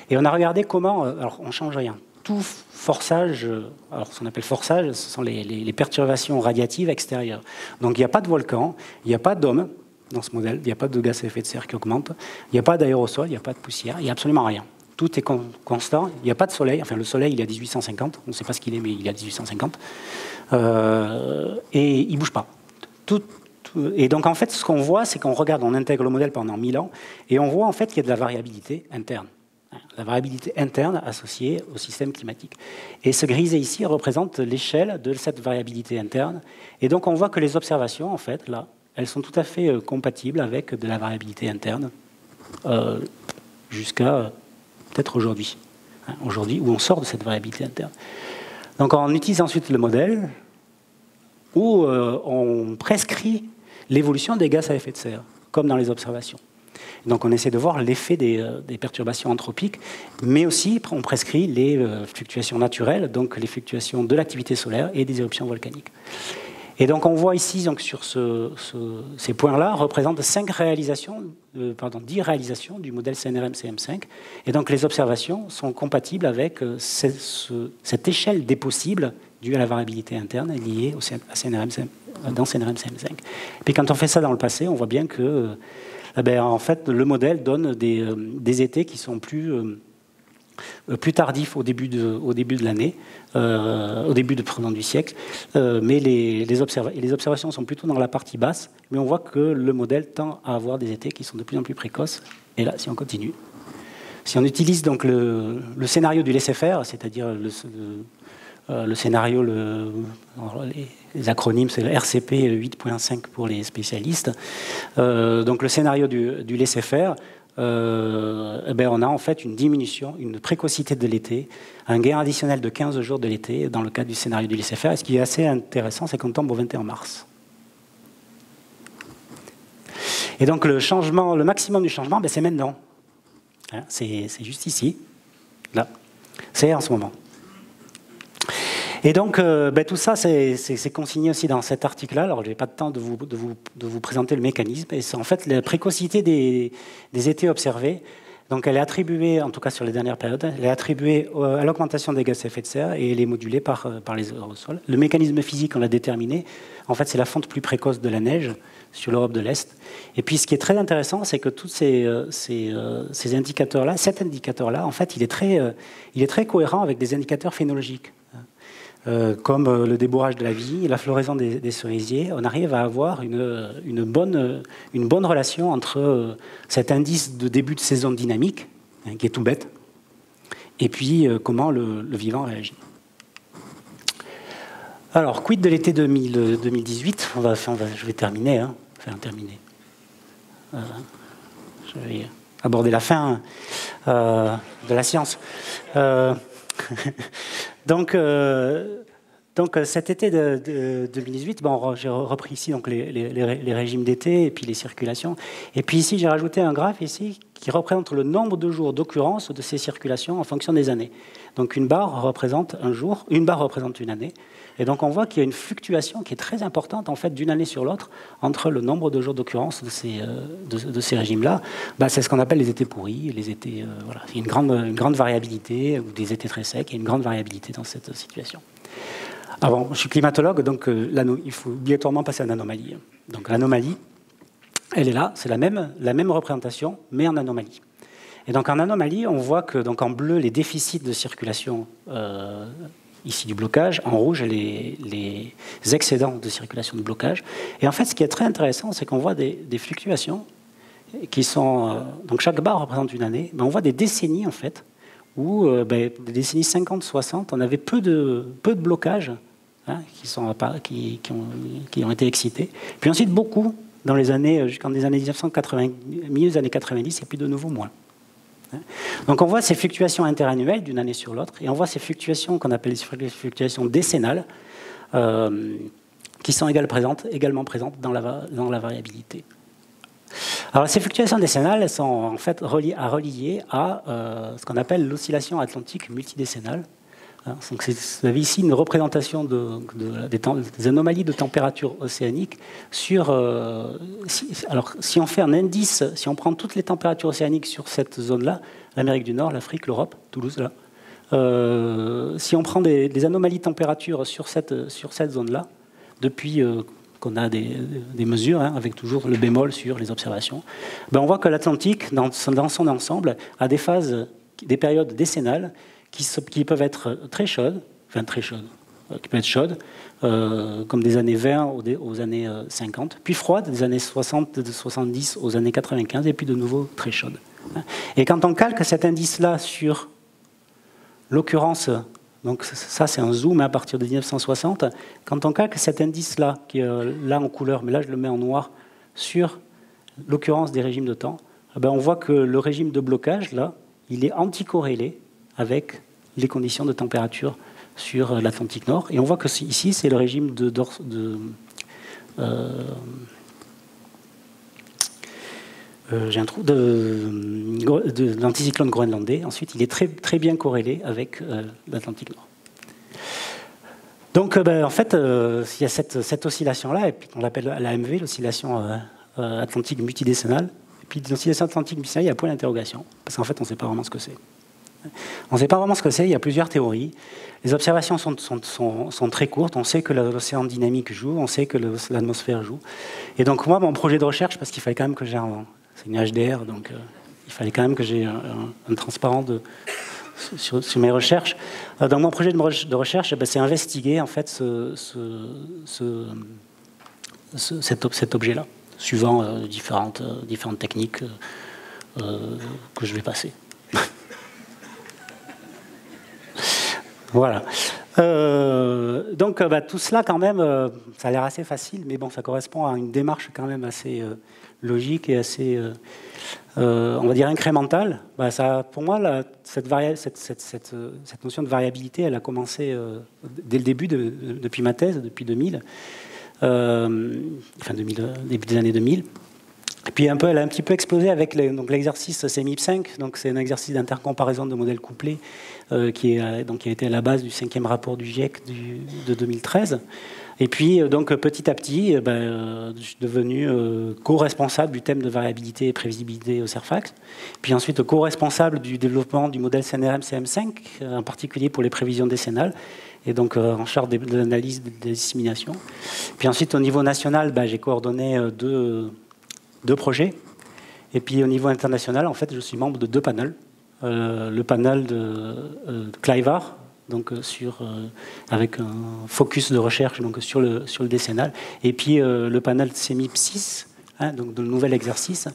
Et on a regardé comment... alors, on ne change rien. Tout forçage, alors ce qu'on appelle forçage, ce sont les perturbations radiatives extérieures. Donc, il n'y a pas de volcan, il n'y a pas d'homme dans ce modèle, il n'y a pas de gaz à effet de serre qui augmente, il n'y a pas d'aérosol, il n'y a pas de poussière, il n'y a absolument rien. Tout est constant, il n'y a pas de soleil. Enfin, le soleil, il est à 1850. On ne sait pas ce qu'il est, mais il est à 1850. Et il ne bouge pas. Et donc, en fait, ce qu'on voit, c'est qu'on regarde, on intègre le modèle pendant 1000 ans, et on voit en fait qu'il y a de la variabilité interne. La variabilité interne associée au système climatique. Et ce grisé ici représente l'échelle de cette variabilité interne. Et donc, on voit que les observations, en fait, là, elles sont tout à fait compatibles avec de la variabilité interne jusqu'à... peut-être aujourd'hui, aujourd'hui où on sort de cette variabilité interne. Donc on utilise ensuite le modèle où on prescrit l'évolution des gaz à effet de serre, comme dans les observations. Donc on essaie de voir l'effet des perturbations anthropiques, mais aussi on prescrit les fluctuations naturelles, donc les fluctuations de l'activité solaire et des éruptions volcaniques. Et donc on voit ici, donc, sur ces points-là, représentent 10 réalisations du modèle CNRM-CM5. Et donc les observations sont compatibles avec cette échelle des possibles due à la variabilité interne liée dans CNRM-CM5. Et puis quand on fait ça dans le passé, on voit bien que en fait, le modèle donne des étés qui sont plus tardifs au début de l'année, au début du siècle, mais les observations sont plutôt dans la partie basse, mais on voit que le modèle tend à avoir des étés qui sont de plus en plus précoces. Et là, si on continue, si on utilise donc le scénario du laisser-faire, c'est-à-dire le scénario, les acronymes, c'est le RCP 8.5 pour les spécialistes. Donc le scénario du laisser-faire, on a en fait une diminution, une précocité de l'été, un gain additionnel de 15 jours de l'été dans le cadre du scénario du laisser-faire. Et ce qui est assez intéressant, c'est qu'on tombe au 21 mars. Et donc le maximum du changement, c'est maintenant. C'est juste ici, là. C'est en ce moment. Et donc, tout ça, c'est consigné aussi dans cet article-là. Alors, je n'ai pas de temps de vous présenter le mécanisme. Et c'est en fait la précocité des étés observés. Donc, elle est attribuée, en tout cas sur les dernières périodes, elle est attribuée à l'augmentation des gaz à effet de serre et elle est modulée par les aérosols. Le mécanisme physique, on l'a déterminé. En fait, c'est la fonte plus précoce de la neige sur l'Europe de l'Est. Et puis, ce qui est très intéressant, c'est que tous ces indicateurs-là, cet indicateur-là, en fait, il est très cohérent avec des indicateurs phénologiques. Comme le débourrage de la vigne, la floraison des cerisiers, on arrive à avoir une bonne relation entre cet indice de début de saison dynamique, qui est tout bête, et puis comment le vivant réagit. Alors, quid de l'été 2018 je vais terminer. Je vais aborder la fin de la science. Donc cet été de 2018, j'ai repris ici donc les régimes d'été et puis les circulations. Et puis ici, j'ai rajouté un graphe ici qui représente le nombre de jours d'occurrence de ces circulations en fonction des années. Donc une barre représente un jour, une barre représente une année. Et donc on voit qu'il y a une fluctuation qui est très importante en fait d'une année sur l'autre entre le nombre de jours d'occurrence de ces régimes-là. C'est ce qu'on appelle les étés pourris, les étés voilà, il y a une grande variabilité, ou des étés très secs, il y a une grande variabilité dans cette situation. Alors, je suis climatologue, donc il faut obligatoirement passer à l'anomalie. Donc l'anomalie, elle est là, c'est la même représentation, mais en anomalie. Et donc en anomalie, on voit que donc en bleu les déficits de circulation ici du blocage, en rouge les excédents de circulation de blocage. Et en fait, ce qui est très intéressant, c'est qu'on voit des fluctuations qui sont donc chaque barre représente une année, mais on voit des décennies en fait où des décennies 50-60, on avait peu de blocages qui ont été excités. Puis ensuite beaucoup dans les années jusqu'en des années 1980, milieu des années 90, et puis de nouveau moins. Donc on voit ces fluctuations interannuelles d'une année sur l'autre, et on voit ces fluctuations qu'on appelle les fluctuations décennales, qui sont également présentes dans la variabilité. Alors ces fluctuations décennales, elles sont en fait reliées à ce qu'on appelle l'oscillation atlantique multidécennale. Donc vous avez ici une représentation des anomalies de température océanique sur. Si on fait un indice, si on prend toutes les températures océaniques sur cette zone-là, l'Amérique du Nord, l'Afrique, l'Europe, Toulouse, là, si on prend des anomalies de température sur cette zone-là, depuis qu'on a des mesures, avec toujours le bémol sur les observations, on voit que l'Atlantique, dans son ensemble, a des périodes décennales qui peuvent être très chaudes, qui peuvent être chaudes, comme des années 20 aux années 50, puis froides, des années 60, de 70 aux années 95, et puis de nouveau très chaudes. Et quand on calque cet indice-là sur l'occurrence, donc ça c'est un zoom à partir de 1960, quand on calque cet indice-là, qui est là en couleur, mais là je le mets en noir, sur l'occurrence des régimes de temps, on voit que le régime de blocage, là, il est anticorrélé avec les conditions de température sur l'Atlantique Nord. Et on voit que ici, c'est le régime l'anticyclone groenlandais. Ensuite, il est très, très bien corrélé avec l'Atlantique Nord. Donc, en fait, il y a cette oscillation-là, et puis on l'appelle l'AMV, l'oscillation atlantique multidécennale. Et puis, l'oscillation atlantique multidécennale, il y a point d'interrogation, parce qu'en fait, on ne sait pas vraiment ce que c'est. On ne sait pas vraiment ce que c'est, il y a plusieurs théories. Les observations sont très courtes, on sait que l'océan dynamique joue, on sait que l'atmosphère joue. Et donc moi, mon projet de recherche, parce qu'il fallait quand même que j'ai c'est une HDR, donc il fallait quand même que j'ai un transparent sur mes recherches. Donc mon projet de recherche, c'est investiguer en fait cet objet-là, suivant différentes techniques que je vais passer. Voilà. Donc tout cela quand même, ça a l'air assez facile, mais bon, ça correspond à une démarche quand même assez logique et assez, on va dire, incrémentale. Pour moi, cette notion de variabilité, elle a commencé dès le début, depuis ma thèse, depuis 2000, début des années 2000. Et puis elle a un petit peu explosé avec l'exercice CMIP5. Donc c'est un exercice d'intercomparaison de modèles couplés qui a été à la base du 5e rapport du GIEC de 2013. Et puis donc petit à petit, je suis devenu co-responsable du thème de variabilité et prévisibilité au CERFAC. Puis ensuite co-responsable du développement du modèle CNRM-CM5, en particulier pour les prévisions décennales. Et donc en charge de l'analyse des disséminations. Puis ensuite au niveau national, j'ai coordonné deux projets. Et puis au niveau international, en fait, je suis membre de 2 panels. Le panel de CLIVAR, donc avec un focus de recherche donc sur le décennal, et puis le panel CMIP6, donc de nouvel exercice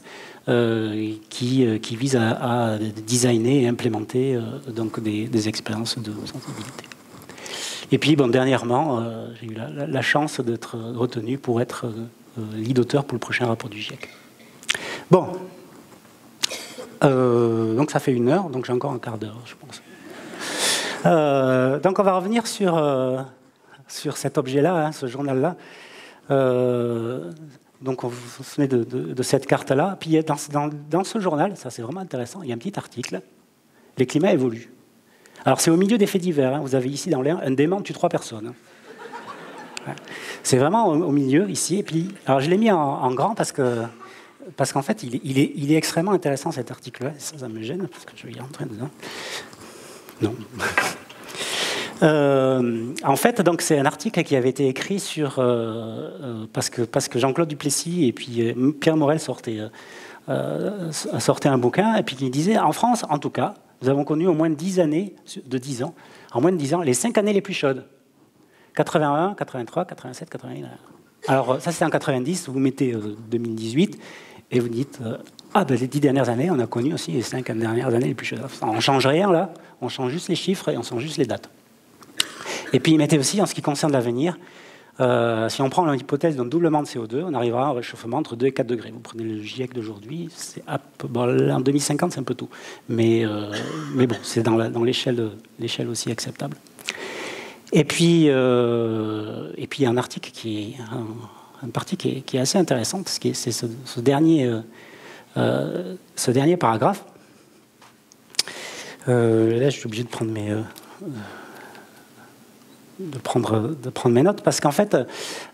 qui vise à designer et implémenter donc des expériences de sensibilité. Et puis dernièrement, j'ai eu la chance d'être retenu pour être lead auteur pour le prochain rapport du GIEC. Bon, donc ça fait 1 heure, donc j'ai encore un quart d'heure, je pense. Donc on va revenir sur cet objet-là, ce journal-là. Donc on vous souvenez de cette carte-là. Puis dans ce journal, ça c'est vraiment intéressant, il y a un petit article, les climats évoluent. Alors c'est au milieu des faits divers, vous avez ici dans l'air un dément tue 3 personnes. C'est vraiment au milieu, ici. Et puis, alors je l'ai mis en grand parce qu'en fait, il est extrêmement intéressant, cet article-là. Ça me gêne, parce que je vais y rentrer dedans. Non. En fait, donc, c'est un article qui avait été écrit parce que Jean-Claude Duplessis et puis Pierre Morel sortaient un bouquin, et puis il disait, en France, en tout cas, nous avons connu au moins 10 années, de 10 ans, en moins de 10 ans, les 5 années les plus chaudes. 81, 83, 87, 81. Alors, ça, c'est en 90. Vous mettez 2018 et vous dites les 10 dernières années, on a connu aussi les 5 dernières années les plus chaudes. On ne change rien, là. On change juste les chiffres et on change juste les dates. Et puis, il mettait aussi, en ce qui concerne l'avenir, si on prend l'hypothèse d'un doublement de CO2, on arrivera à un réchauffement entre 2 et 4 degrés. Vous prenez le GIEC d'aujourd'hui, en 2050, c'est un peu tôt. Mais bon, c'est dans l'échelle aussi acceptable. Et puis, il y a un article une partie qui est assez intéressante, c'est ce dernier paragraphe. Là, je suis obligé de prendre mes notes, parce qu'en fait,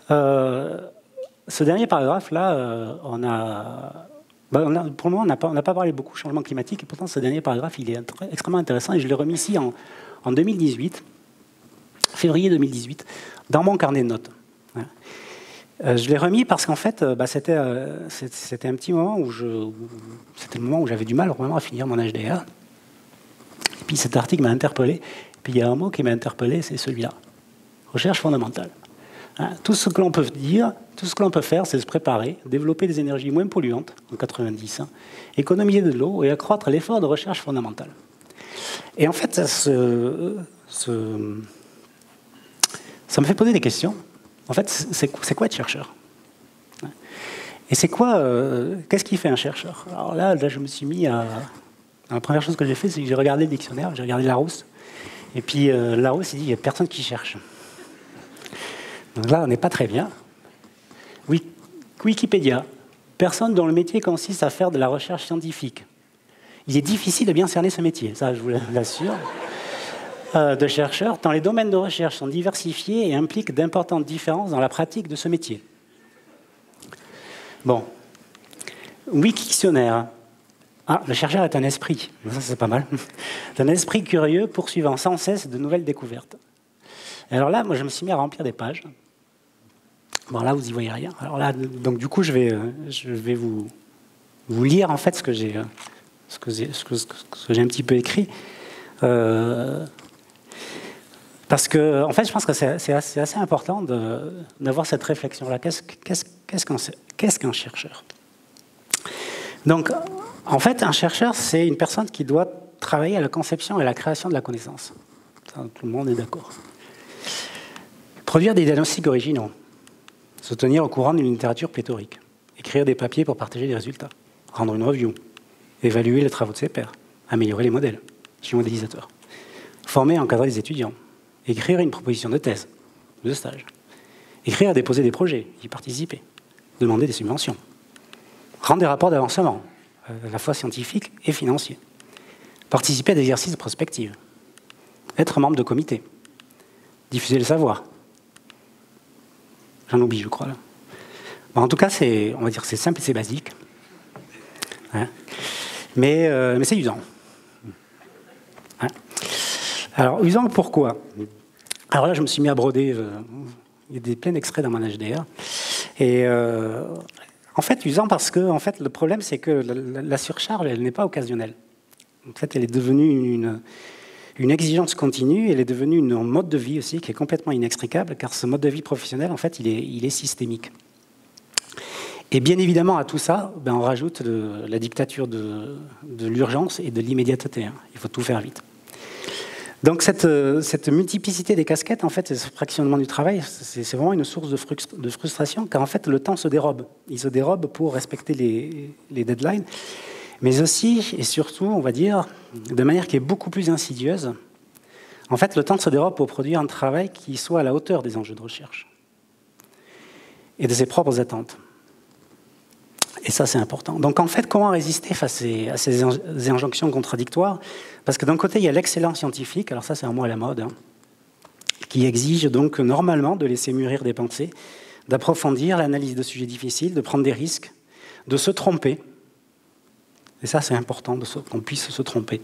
ce dernier paragraphe-là, pour le moment, on n'a pas parlé beaucoup de changement climatique, et pourtant, ce dernier paragraphe, il est extrêmement intéressant, et je l'ai remis ici en 2018. Février 2018, dans mon carnet de notes. Je l'ai remis parce qu'en fait, c'était un petit moment c'était le moment où j'avais du mal vraiment à finir mon HDR. Et puis cet article m'a interpellé. Et puis il y a un mot qui m'a interpellé, c'est celui-là. Recherche fondamentale. Tout ce que l'on peut dire, tout ce que l'on peut faire, c'est se préparer, développer des énergies moins polluantes, en 90, économiser de l'eau et accroître l'effort de recherche fondamentale. Et en fait, ça me fait poser des questions. En fait, c'est quoi être chercheur? Et qu'est-ce qui fait un chercheur? Alors là, je me suis mis la première chose que j'ai fait, c'est que j'ai regardé le dictionnaire, j'ai regardé Larousse. Et puis Larousse, il dit, il n'y a personne qui cherche. Donc là, on n'est pas très bien. Wikipédia, personne dont le métier consiste à faire de la recherche scientifique. Il est difficile de bien cerner ce métier, ça je vous l'assure. de chercheurs tant les domaines de recherche sont diversifiés et impliquent d'importantes différences dans la pratique de ce métier. Bon, Wikictionnaire. Ah, le chercheur est un esprit, ça c'est pas mal. C'est un esprit curieux poursuivant sans cesse de nouvelles découvertes. Et alors là, moi je me suis mis à remplir des pages. Bon là, vous y voyez rien. Alors là, donc du coup, je vais vous lire en fait ce que j'ai un petit peu écrit. Parce que, en fait, je pense que c'est assez important d'avoir cette réflexion-là. Qu'est-ce qu'un chercheur? Donc, en fait, un chercheur, c'est une personne qui doit travailler à la conception et à la création de la connaissance. Ça, tout le monde est d'accord. Produire des diagnostics originaux, se tenir au courant d'une littérature pléthorique, écrire des papiers pour partager des résultats, rendre une review, évaluer les travaux de ses pairs, améliorer les modèles, modélisateurs, former et encadrer des étudiants, écrire une proposition de thèse, de stage, écrire et déposer des projets, y participer, demander des subventions, rendre des rapports d'avancement, à la fois scientifiques et financiers, participer à des exercices de prospective, être membre de comité, diffuser le savoir. J'en oublie, je crois. Là. Bon, en tout cas, on va dire c'est simple et c'est basique. Hein, mais c'est usant. Hein. Alors, usant pourquoi? Alors là, je me suis mis à broder. Il y a plein d'extraits dans mon HDR. Et en fait, usant parce que en fait, le problème, c'est que la surcharge, elle n'est pas occasionnelle. En fait, elle est devenue une exigence continue, elle est devenue un mode de vie aussi qui est complètement inextricable, car ce mode de vie professionnel, en fait, il est systémique. Et bien évidemment, à tout ça, on rajoute la dictature de l'urgence et de l'immédiateté. Hein. Il faut tout faire vite. Donc cette multiplicité des casquettes, en fait, ce fractionnement du travail, c'est vraiment une source de frustration, car en fait, le temps se dérobe. Il se dérobe pour respecter les deadlines, mais aussi et surtout, on va dire, de manière qui est beaucoup plus insidieuse. En fait, le temps se dérobe pour produire un travail qui soit à la hauteur des enjeux de recherche et de ses propres attentes. Et ça, c'est important. Donc, en fait, comment résister face à ces injonctions contradictoires? Parce que d'un côté, il y a l'excellence scientifique, alors ça, c'est un mot à la mode, hein, qui exige donc normalement de laisser mûrir des pensées, d'approfondir l'analyse de sujets difficiles, de prendre des risques, de se tromper. Et ça, c'est important qu'on puisse se tromper.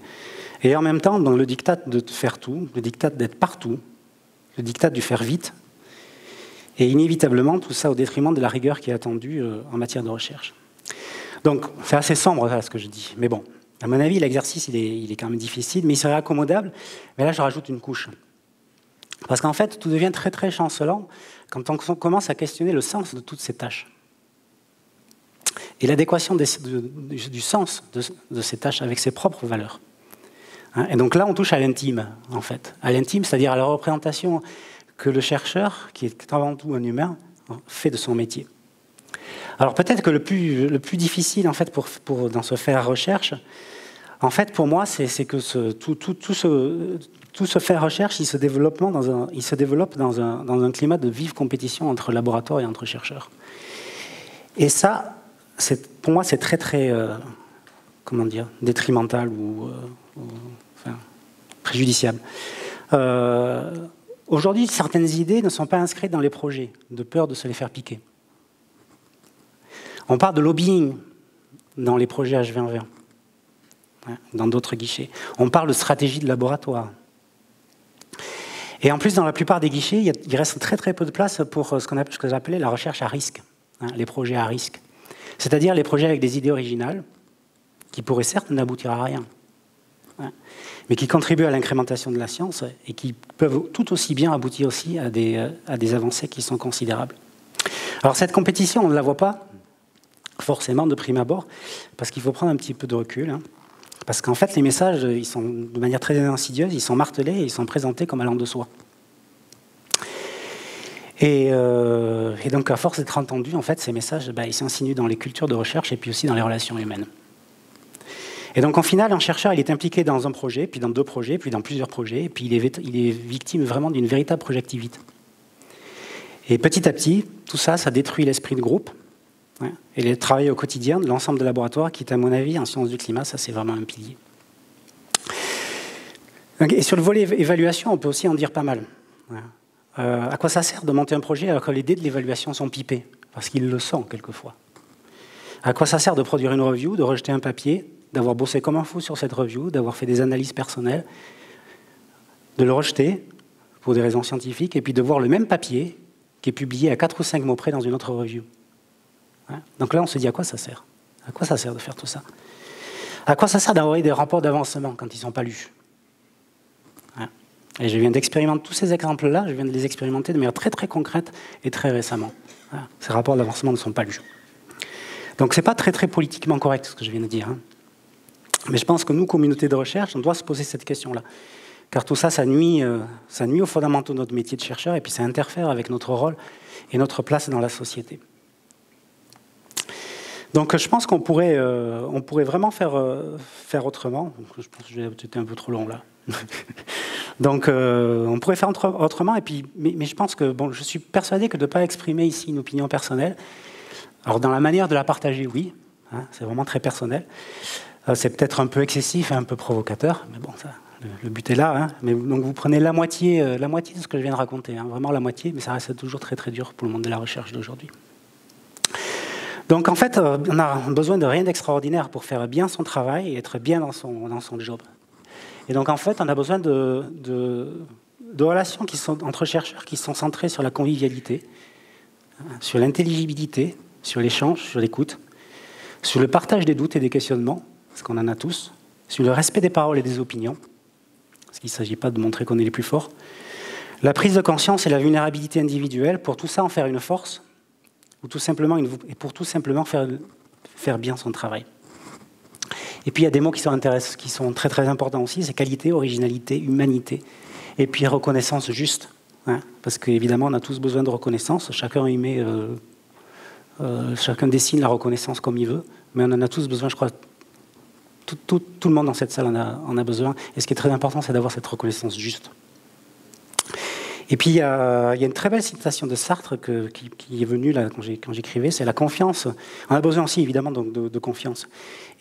Et en même temps, dans le diktat de faire tout, le diktat d'être partout, le diktat du faire vite, et inévitablement, tout ça au détriment de la rigueur qui est attendue en matière de recherche. Donc, c'est assez sombre, là, ce que je dis. Mais bon, à mon avis, l'exercice, il est quand même difficile, mais il serait accommodable. Mais là, je rajoute une couche. Parce qu'en fait, tout devient très, très chancelant quand on commence à questionner le sens de toutes ces tâches. Et l'adéquation du sens de ces tâches avec ses propres valeurs. Hein, et donc là, on touche à l'intime, en fait. À l'intime, c'est-à-dire à la représentation que le chercheur, qui est avant tout un humain, fait de son métier. Alors peut-être que le plus difficile en fait dans ce faire recherche, en fait pour moi c'est que tout ce faire recherche il se développe dans un climat de vive compétition entre laboratoires et entre chercheurs. Et ça, pour moi c'est très très comment dire, détrimental ou enfin, préjudiciable. Aujourd'hui, certaines idées ne sont pas inscrites dans les projets, de peur de se les faire piquer. On parle de lobbying dans les projets H2020, hein, dans d'autres guichets. On parle de stratégie de laboratoire. Et en plus, dans la plupart des guichets, il reste très très peu de place pour ce que j'appelais la recherche à risque, hein, les projets à risque. C'est-à-dire les projets avec des idées originales, qui pourraient certes n'aboutir à rien, hein, mais qui contribuent à l'incrémentation de la science et qui peuvent tout aussi bien aboutir aussi à des avancées qui sont considérables. Alors cette compétition, on ne la voit pas forcément de prime abord, parce qu'il faut prendre un petit peu de recul. Hein, parce qu'en fait, les messages, ils sont de manière très insidieuse, ils sont martelés et ils sont présentés comme allant de soi. Et donc, à force d'être entendus, en fait, ces messages, ils s'insinuent dans les cultures de recherche et puis aussi dans les relations humaines. Et donc, en final, un chercheur, il est impliqué dans un projet, puis dans deux projets, puis dans plusieurs projets, et puis il est victime vraiment d'une véritable projectivité. Et petit à petit, tout ça, ça détruit l'esprit de groupe, hein, et le travail au quotidien de l'ensemble des laboratoires, qui est, à mon avis, en sciences du climat, ça, c'est vraiment un pilier. Et sur le volet évaluation, on peut aussi en dire pas mal. À quoi ça sert de monter un projet alors que les dés de l'évaluation sont pipés? Parce qu'ils le sont quelquefois. À quoi ça sert de produire une review, de rejeter un papier, d'avoir bossé comme un fou sur cette review, d'avoir fait des analyses personnelles, de le rejeter pour des raisons scientifiques, et puis de voir le même papier qui est publié à 4 ou 5 mots près dans une autre review. Donc là, on se dit à quoi ça sert? À quoi ça sert de faire tout ça? À quoi ça sert d'envoyer des rapports d'avancement quand ils ne sont pas lus? Et je viens d'expérimenter tous ces exemples-là, je viens de les expérimenter de manière très très concrète et très récemment. Ces rapports d'avancement ne sont pas lus. Donc ce n'est pas très très politiquement correct ce que je viens de dire. Mais je pense que nous, communauté de recherche, on doit se poser cette question-là. Car tout ça, ça nuit aux fondamentaux de notre métier de chercheur et puis ça interfère avec notre rôle et notre place dans la société. Donc je pense qu'on pourrait vraiment faire autrement. Je pense que j'étais un peu trop long là. Donc on pourrait faire autrement. Et puis, mais je pense que je suis persuadé que de ne pas exprimer ici une opinion personnelle, alors dans la manière de la partager, oui, c'est vraiment très personnel. C'est peut-être un peu excessif et un peu provocateur, mais bon, ça, le but est là. Mais, donc vous prenez la moitié de ce que je viens de raconter, vraiment la moitié, mais ça reste toujours très très dur pour le monde de la recherche d'aujourd'hui. Donc en fait, on a besoin de rien d'extraordinaire pour faire bien son travail et être bien dans son job. Et donc en fait, on a besoin de relations qui sont entre chercheurs qui sont centrées sur la convivialité, sur l'intelligibilité, sur l'échange, sur l'écoute, sur le partage des doutes et des questionnements, parce qu'on en a tous, sur le respect des paroles et des opinions, parce qu'il ne s'agit pas de montrer qu'on est les plus forts, la prise de conscience et la vulnérabilité individuelle, pour tout ça en faire une force, ou tout simplement pour tout simplement faire bien son travail. Et puis il y a des mots qui sont très très importants aussi, c'est qualité, originalité, humanité, et puis reconnaissance juste, parce qu'évidemment on a tous besoin de reconnaissance, chacun dessine la reconnaissance comme il veut, mais on en a tous besoin, je crois, tout le monde dans cette salle en a besoin, et ce qui est très important, c'est d'avoir cette reconnaissance juste. Et puis il y a une très belle citation de Sartre qui est venue là, quand j'écrivais, c'est la confiance. On a besoin aussi évidemment donc, de confiance.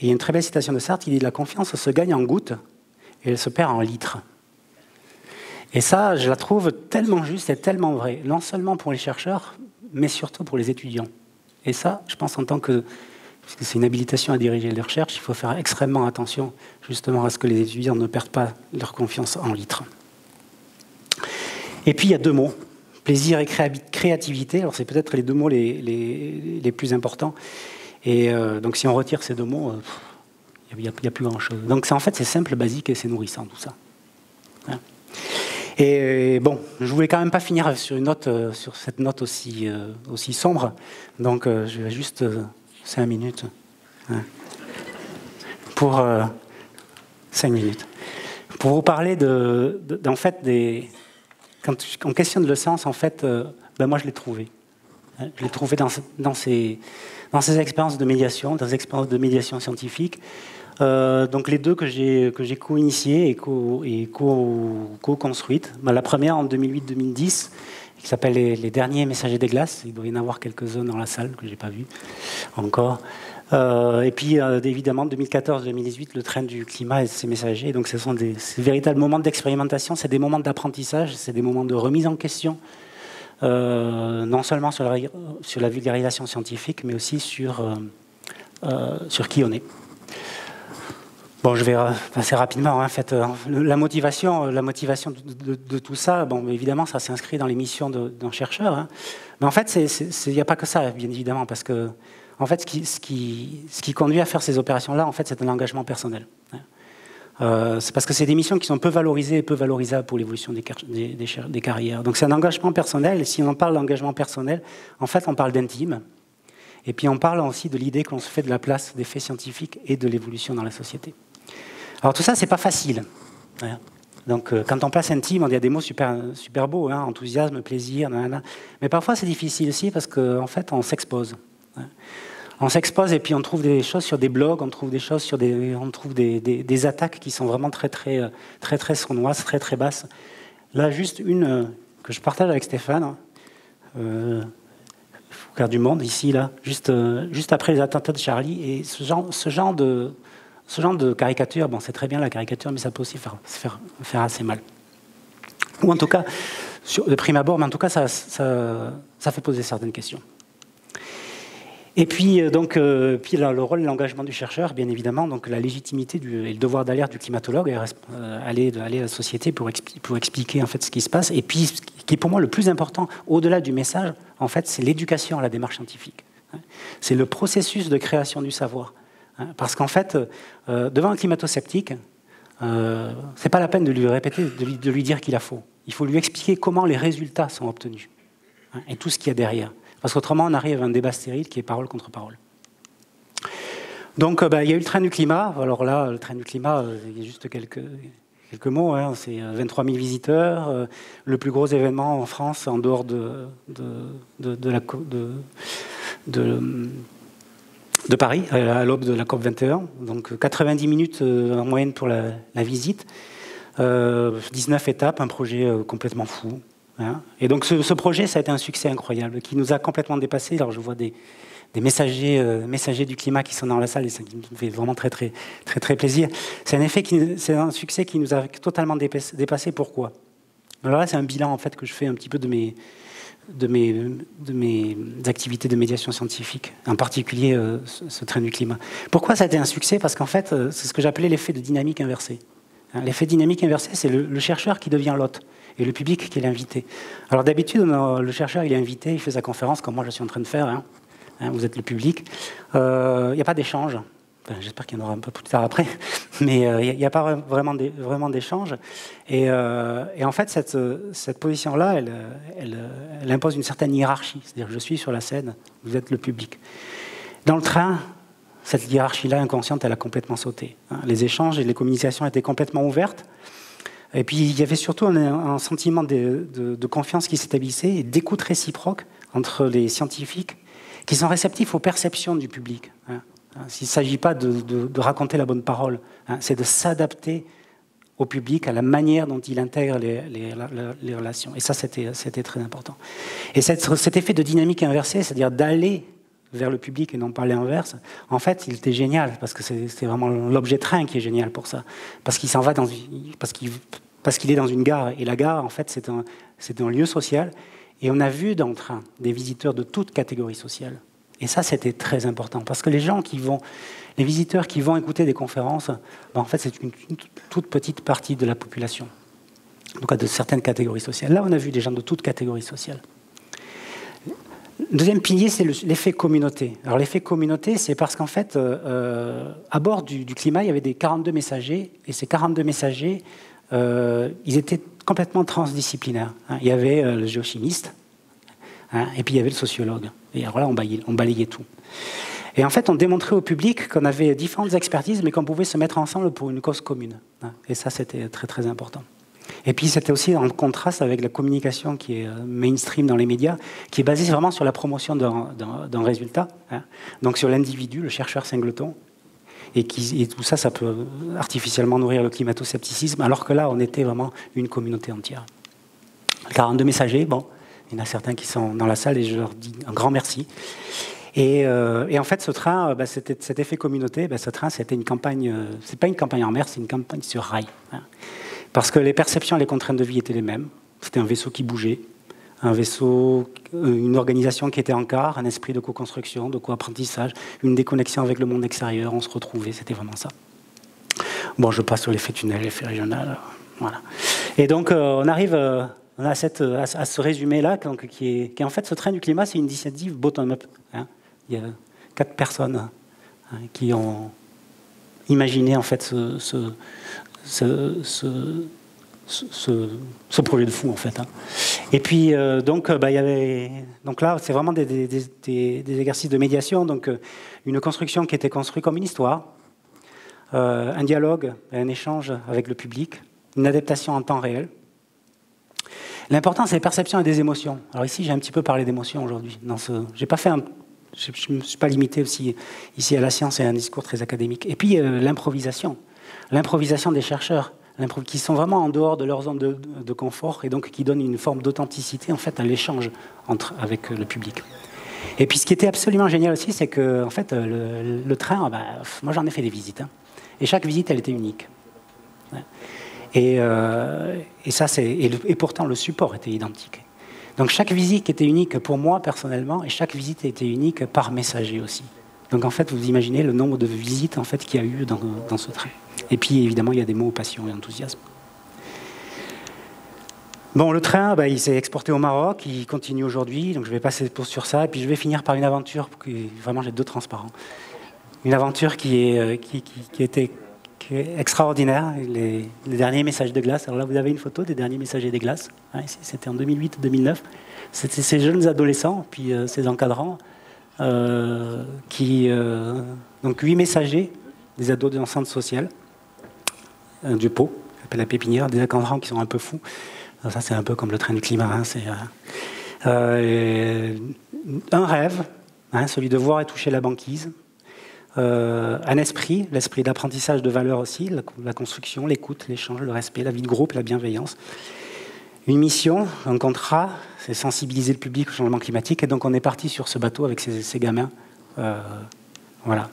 Et il y a une très belle citation de Sartre qui dit « La confiance se gagne en gouttes et elle se perd en litres ». Et ça, je la trouve tellement juste et tellement vraie, non seulement pour les chercheurs, mais surtout pour les étudiants. Et ça, je pense puisque c'est une habilitation à diriger les recherches, il faut faire extrêmement attention justement à ce que les étudiants ne perdent pas leur confiance en litres. Et puis il y a 2 mots, plaisir et créativité. Alors c'est peut-être les 2 mots les plus importants. Et donc si on retire ces 2 mots, il n'y a plus grand-chose. Donc en fait c'est simple, basique et c'est nourrissant tout ça. Et bon, je voulais quand même pas finir sur cette note aussi sombre. Donc je vais juste 5 minutes. Pour 5 minutes. Pour vous parler en fait quand on questionne le sens, en fait, moi je l'ai trouvé. Je l'ai trouvé dans ces expériences de médiation, dans ces expériences de médiation scientifique. Donc les 2 que j'ai co-initiées et co-construites. La première en 2008-2010, qui s'appelle les derniers messagers des glaces. Il doit y en avoir quelques-uns dans la salle que je n'ai pas vu encore. Et puis évidemment 2014-2018, le train du climat et ses messagers. Donc ce sont ces véritables moments d'expérimentation, c'est des moments d'apprentissage, c'est des moments de remise en question, non seulement sur la vulgarisation scientifique, mais aussi sur qui on est. Bon, je vais passer rapidement. En fait, la motivation de tout ça, évidemment, ça s'inscrit dans les missions d'un chercheur. Mais en fait, il n'y a pas que ça, bien évidemment, parce que en fait, ce qui conduit à faire ces opérations-là, en fait, c'est un engagement personnel. C'est parce que c'est des missions qui sont peu valorisées et peu valorisables pour l'évolution des carrières. Donc c'est un engagement personnel, et si on parle d'engagement personnel, en fait, on parle d'intime. Et puis on parle aussi de l'idée qu'on se fait de la place des faits scientifiques et de l'évolution dans la société. Alors tout ça, c'est pas facile. Donc quand on passe intime, il y a des mots super beaux, enthousiasme, plaisir, nanana. Mais parfois c'est difficile aussi parce qu'en fait, on s'expose. On s'expose et puis on trouve des choses sur des blogs, on trouve des choses on trouve des attaques qui sont vraiment très sournoises, très basses. Là, juste une que je partage avec Stéphane. Foucard du Monde, ici, là, juste après les attentats de Charlie. Et ce genre Ce genre de caricature, bon, c'est très bien la caricature, mais ça peut aussi faire assez mal. Ou en tout cas, de prime abord, mais en tout cas, ça fait poser certaines questions. Et puis, puis là, le rôle et l'engagement du chercheur, bien évidemment, donc la légitimité et le devoir d'alerte du climatologue, aller à la société pour expliquer en fait ce qui se passe. Et puis, ce qui est pour moi le plus important, au-delà du message, en fait, c'est l'éducation à la démarche scientifique. C'est le processus de création du savoir. Parce qu'en fait, devant un climato-sceptique, c'est pas la peine de lui répéter, de lui dire qu'il a faux. Il faut lui expliquer comment les résultats sont obtenus et tout ce qu'il y a derrière. Parce qu'autrement, on arrive à un débat stérile qui est parole contre parole. Donc, il y a eu le train du climat. Alors là, le train du climat, il y a juste quelques mots. Hein. C'est 23 000 visiteurs, le plus gros événement en France en dehors de Paris, à l'aube de la COP 21. Donc 90 minutes en moyenne pour la visite, 19 étapes, un projet complètement fou. Hein. Et donc ce projet, ça a été un succès incroyable, qui nous a complètement dépassés. Alors je vois des messagers du climat qui sont dans la salle, et ça me fait vraiment très plaisir. C'est un succès qui nous a totalement dépassés. Pourquoi? Alors là, c'est un bilan en fait que je fais un petit peu de mes activités de médiation scientifique, en particulier ce train du climat. Pourquoi ça a été un succès? Parce qu'en fait, c'est ce que j'appelais l'effet de dynamique inversée. L'effet dynamique inversé, c'est le chercheur qui devient l'hôte et le public qui est l'invité. Alors d'habitude, le chercheur il est invité, il fait sa conférence comme moi je suis en train de faire. Hein, vous êtes le public. Il n'y a pas d'échange. Enfin, j'espère qu'il y en aura un peu plus tard après, mais il n'y a pas vraiment d'échange. Et en fait, cette position-là, elle impose une certaine hiérarchie. C'est-à-dire que je suis sur la scène, vous êtes le public. Dans le train, cette hiérarchie-là inconsciente, elle a complètement sauté. Les échanges et les communications étaient complètement ouvertes. Et puis, il y avait surtout un sentiment de confiance qui s'établissait et d'écoute réciproque entre les scientifiques qui sont réceptifs aux perceptions du public. Il ne s'agit pas de raconter la bonne parole, c'est de s'adapter au public, à la manière dont il intègre les relations. Et ça, c'était très important. Et cet effet de dynamique inversée, c'est-à-dire d'aller vers le public et non pas l'inverse, en fait, il était génial, parce que c'est vraiment l'objet train qui est génial pour ça. Parce qu'il s'en va parce qu'il est dans une gare. Et la gare, en fait, c'est un lieu social. Et on a vu dans le train des visiteurs de toute catégorie sociale. Et ça, c'était très important. Parce que les visiteurs qui vont écouter des conférences, en fait, c'est une toute petite partie de la population. En tout cas, de certaines catégories sociales. Là, on a vu des gens de toute catégorie sociale. Le deuxième pilier, c'est l'effet communauté. Alors l'effet communauté, c'est parce qu'en fait, à bord du climat, il y avait des 42 messagers, et ces 42 messagers, ils étaient complètement transdisciplinaires. Il y avait le géochimiste, et puis il y avait le sociologue. Et alors là, on balayait tout. Et en fait, on démontrait au public qu'on avait différentes expertises, mais qu'on pouvait se mettre ensemble pour une cause commune. Et ça, c'était très, très important. Et puis c'était aussi en contraste avec la communication qui est mainstream dans les médias, qui est basée vraiment sur la promotion d'un résultat, donc sur l'individu, le chercheur singleton, et tout ça, ça peut artificiellement nourrir le climato-scepticisme, alors que là, on était vraiment une communauté entière. 42 messagers, bon, il y en a certains qui sont dans la salle et je leur dis un grand merci. Et en fait, ce train, cet effet communauté, ce train, c'était une campagne, c'est pas une campagne en mer, c'est une campagne sur rail. Parce que les perceptions et les contraintes de vie étaient les mêmes. C'était un vaisseau qui bougeait, une organisation qui était en quart, un esprit de co-construction, de co-apprentissage, une déconnexion avec le monde extérieur, on se retrouvait, c'était vraiment ça. Bon, je passe sur l'effet tunnel, l'effet régional, voilà. Et donc, on arrive à ce résumé-là, qui est en fait, ce train du climat, c'est une initiative bottom-up. Il y a 4 personnes qui ont imaginé en fait ce projet de fou en fait. Et puis il y avait là c'est vraiment des exercices de médiation, donc une construction qui était construite comme une histoire, un dialogue, un échange avec le public, une adaptation en temps réel. L'important c'est les perceptions et des émotions. Alors ici j'ai un petit peu parlé d'émotions aujourd'hui. Je ne me suis pas limité aussi ici à la science et à un discours très académique. Et puis l'improvisation des chercheurs, qui sont vraiment en dehors de leur zone de confort et donc qui donnent une forme d'authenticité en fait à l'échange avec le public. Et puis ce qui était absolument génial aussi, c'est que en fait le train, moi j'en ai fait des visites, Et chaque visite, elle était unique. Et pourtant, le support était identique. Donc chaque visite était unique pour moi personnellement, et chaque visite était unique par messager aussi. Donc en fait, vous imaginez le nombre de visites en fait, qu'il y a eu dans ce train. Et puis évidemment, il y a des mots passion et enthousiasme. Bon, le train, il s'est exporté au Maroc, il continue aujourd'hui, donc je vais passer sur ça, et puis je vais finir par une aventure, vraiment j'ai 2 transparents. Une aventure qui était extraordinaire, les derniers messages de glace. Alors là, vous avez une photo des derniers messagers des glaces. C'était en 2008-2009. C'était ces jeunes adolescents, puis ces encadrants, donc 8 messagers, des ados de l'enceinte sociale, du Pau, qui s'appelle la Pépinière, des encadrants qui sont un peu fous. Alors ça, c'est un peu comme le train du climat. Un rêve, celui de voir et toucher la banquise. Un esprit, l'esprit d'apprentissage de valeurs aussi, la construction, l'écoute, l'échange, le respect, la vie de groupe, la bienveillance. Une mission, un contrat, c'est sensibiliser le public au changement climatique. Et donc on est parti sur ce bateau avec ces gamins. Voilà.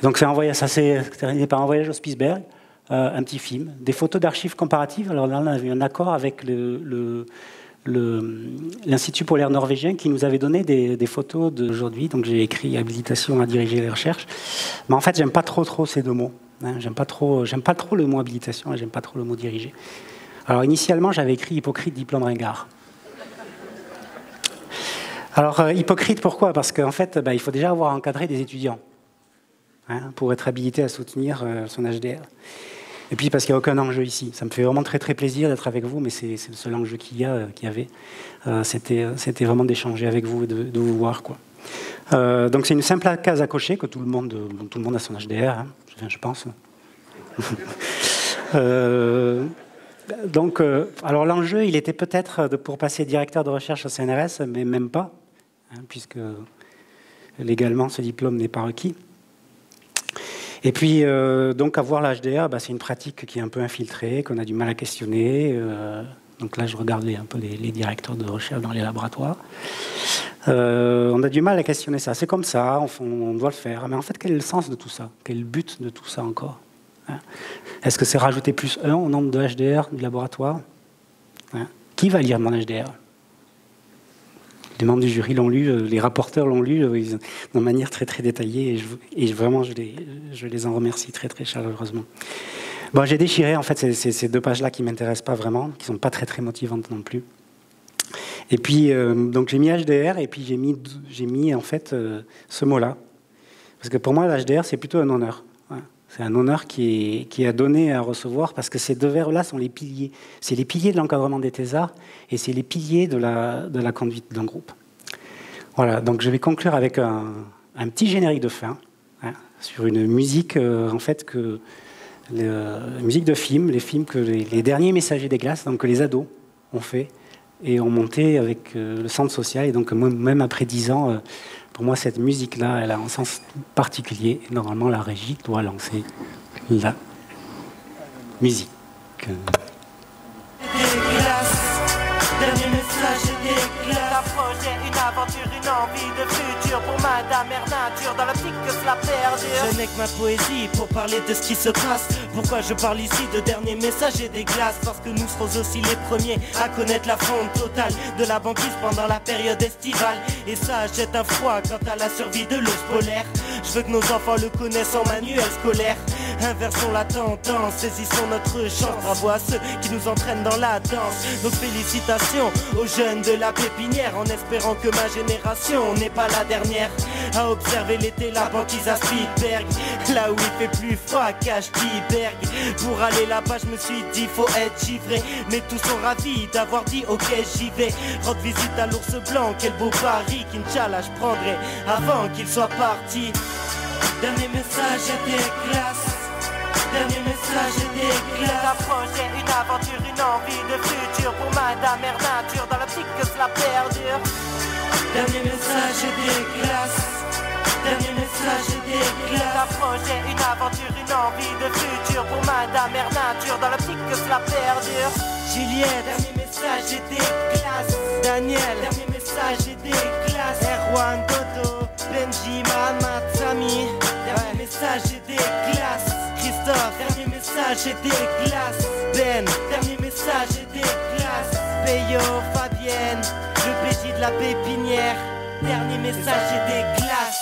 Donc ça s'est terminé par un voyage au Spitzberg, un petit film, des photos d'archives comparatives. Alors là, on a eu un accord avec l'Institut polaire norvégien qui nous avait donné des photos d'aujourd'hui. Donc j'ai écrit habilitation à diriger les recherches. Mais en fait, j'aime pas trop ces 2 mots. J'aime pas trop le mot habilitation et j'aime pas trop le mot diriger. Alors initialement, j'avais écrit hypocrite, diplôme ringard. Alors hypocrite, pourquoi? Parce qu'en fait, il faut déjà avoir encadré des étudiants pour être habilité à soutenir son HDR. Et puis parce qu'il n'y a aucun enjeu ici. Ça me fait vraiment très plaisir d'être avec vous, mais c'est le seul enjeu qu'il y avait. C'était vraiment d'échanger avec vous et de vous voir, quoi. Donc c'est une simple case à cocher que tout le monde a son HDR, je pense. Alors l'enjeu, il était peut-être pour passer directeur de recherche au CNRS, mais même pas, puisque légalement ce diplôme n'est pas requis. Et puis, donc, avoir l'HDR, c'est une pratique qui est un peu infiltrée, qu'on a du mal à questionner. Donc là, je regardais un peu les directeurs de recherche dans les laboratoires. On a du mal à questionner ça. C'est comme ça, on doit le faire. Mais en fait, quel est le sens de tout ça? Quel est le but de tout ça encore? Est-ce que c'est rajouter plus 1 au nombre de HDR du laboratoire? Qui va lire mon HDR? Les membres du jury l'ont lu, les rapporteurs l'ont lu de manière très détaillée et vraiment je les en remercie très chaleureusement. Bon, j'ai déchiré en fait ces 2 pages-là qui ne m'intéressent pas vraiment, qui ne sont pas très motivantes non plus. Et puis donc j'ai mis HDR et puis j'ai mis en fait ce mot-là. Parce que pour moi l'HDR c'est plutôt un honneur. C'est un honneur qui est à donner et à recevoir parce que ces 2 verbes-là sont les piliers. C'est les piliers de l'encadrement des thésards et c'est les piliers de la conduite d'un groupe. Voilà, donc je vais conclure avec un petit générique de fin sur une musique en fait musique de film, les films que les derniers messagers des glaces, donc que les ados ont fait et ont monté avec le centre social. Et donc même après 10 ans, pour moi cette musique-là, elle a un sens particulier. Et normalement la régie doit lancer la musique.
Dernier message et d'éclat. Un projet, une aventure, une envie de futur pour Madame Mère Nature dans l'optique que cela perdure. Je n'ai que ma poésie pour parler de ce qui se passe. Pourquoi je parle ici de dernier message et des glaces? Parce que nous serons aussi les premiers à connaître la fonte totale de la banquise pendant la période estivale. Et ça jette un froid quant à la survie de l'ours polaire. Je veux que nos enfants le connaissent en manuel scolaire. Inversons la tendance, saisissons notre chance. Bravo à ceux qui nous entraînent dans la danse. Donc félicitations aux jeunes de la pépinière, en espérant que ma génération n'est pas la dernière à observer l'été la banquise à Spitzberg, là où il fait plus froid qu'à Stiberg. Pour aller là-bas je me suis dit faut être givré, mais tous sont ravis d'avoir dit ok j'y vais. Rendre visite à l'ours blanc, quel beau pari qu'Inch'Allah je prendrai avant qu'il soit parti. Dernier message et des glaces. Dernier message et des glaces. Un projet, une aventure, une envie de futur pour Madame Mère Nature dans l'optique que cela perdure. Dernier message et des glaces. Dernier message et des glaces. Un projet, une aventure, une envie de futur pour Madame Mère Nature dans l'optique que cela perdure. Juliette, dernier message et des glaces. Daniel, dernier message et des glaces. Erwan, Dodo, Benji, Mahamat, Sami, dernier message et des glaces. Christophe, message et des glaces. Ben, dernier message et des glaces. Peyo, Fabienne, le PJ de la pépinière. Dernier message et des glaces.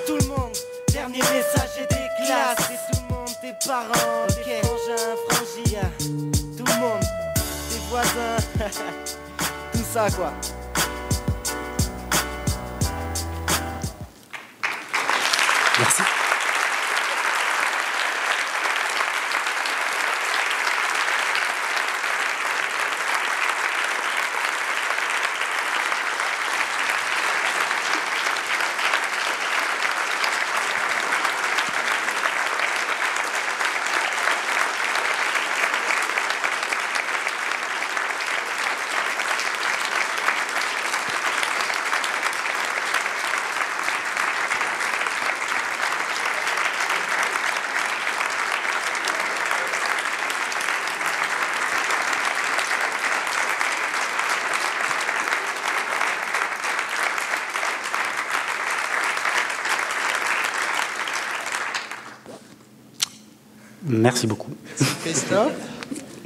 Tout le monde, dernier message et des glaces. Et tout le monde, tes parents, tes frangins, frangines, tout le monde, tes voisins, tout ça quoi.
Merci. Merci beaucoup.
Christophe.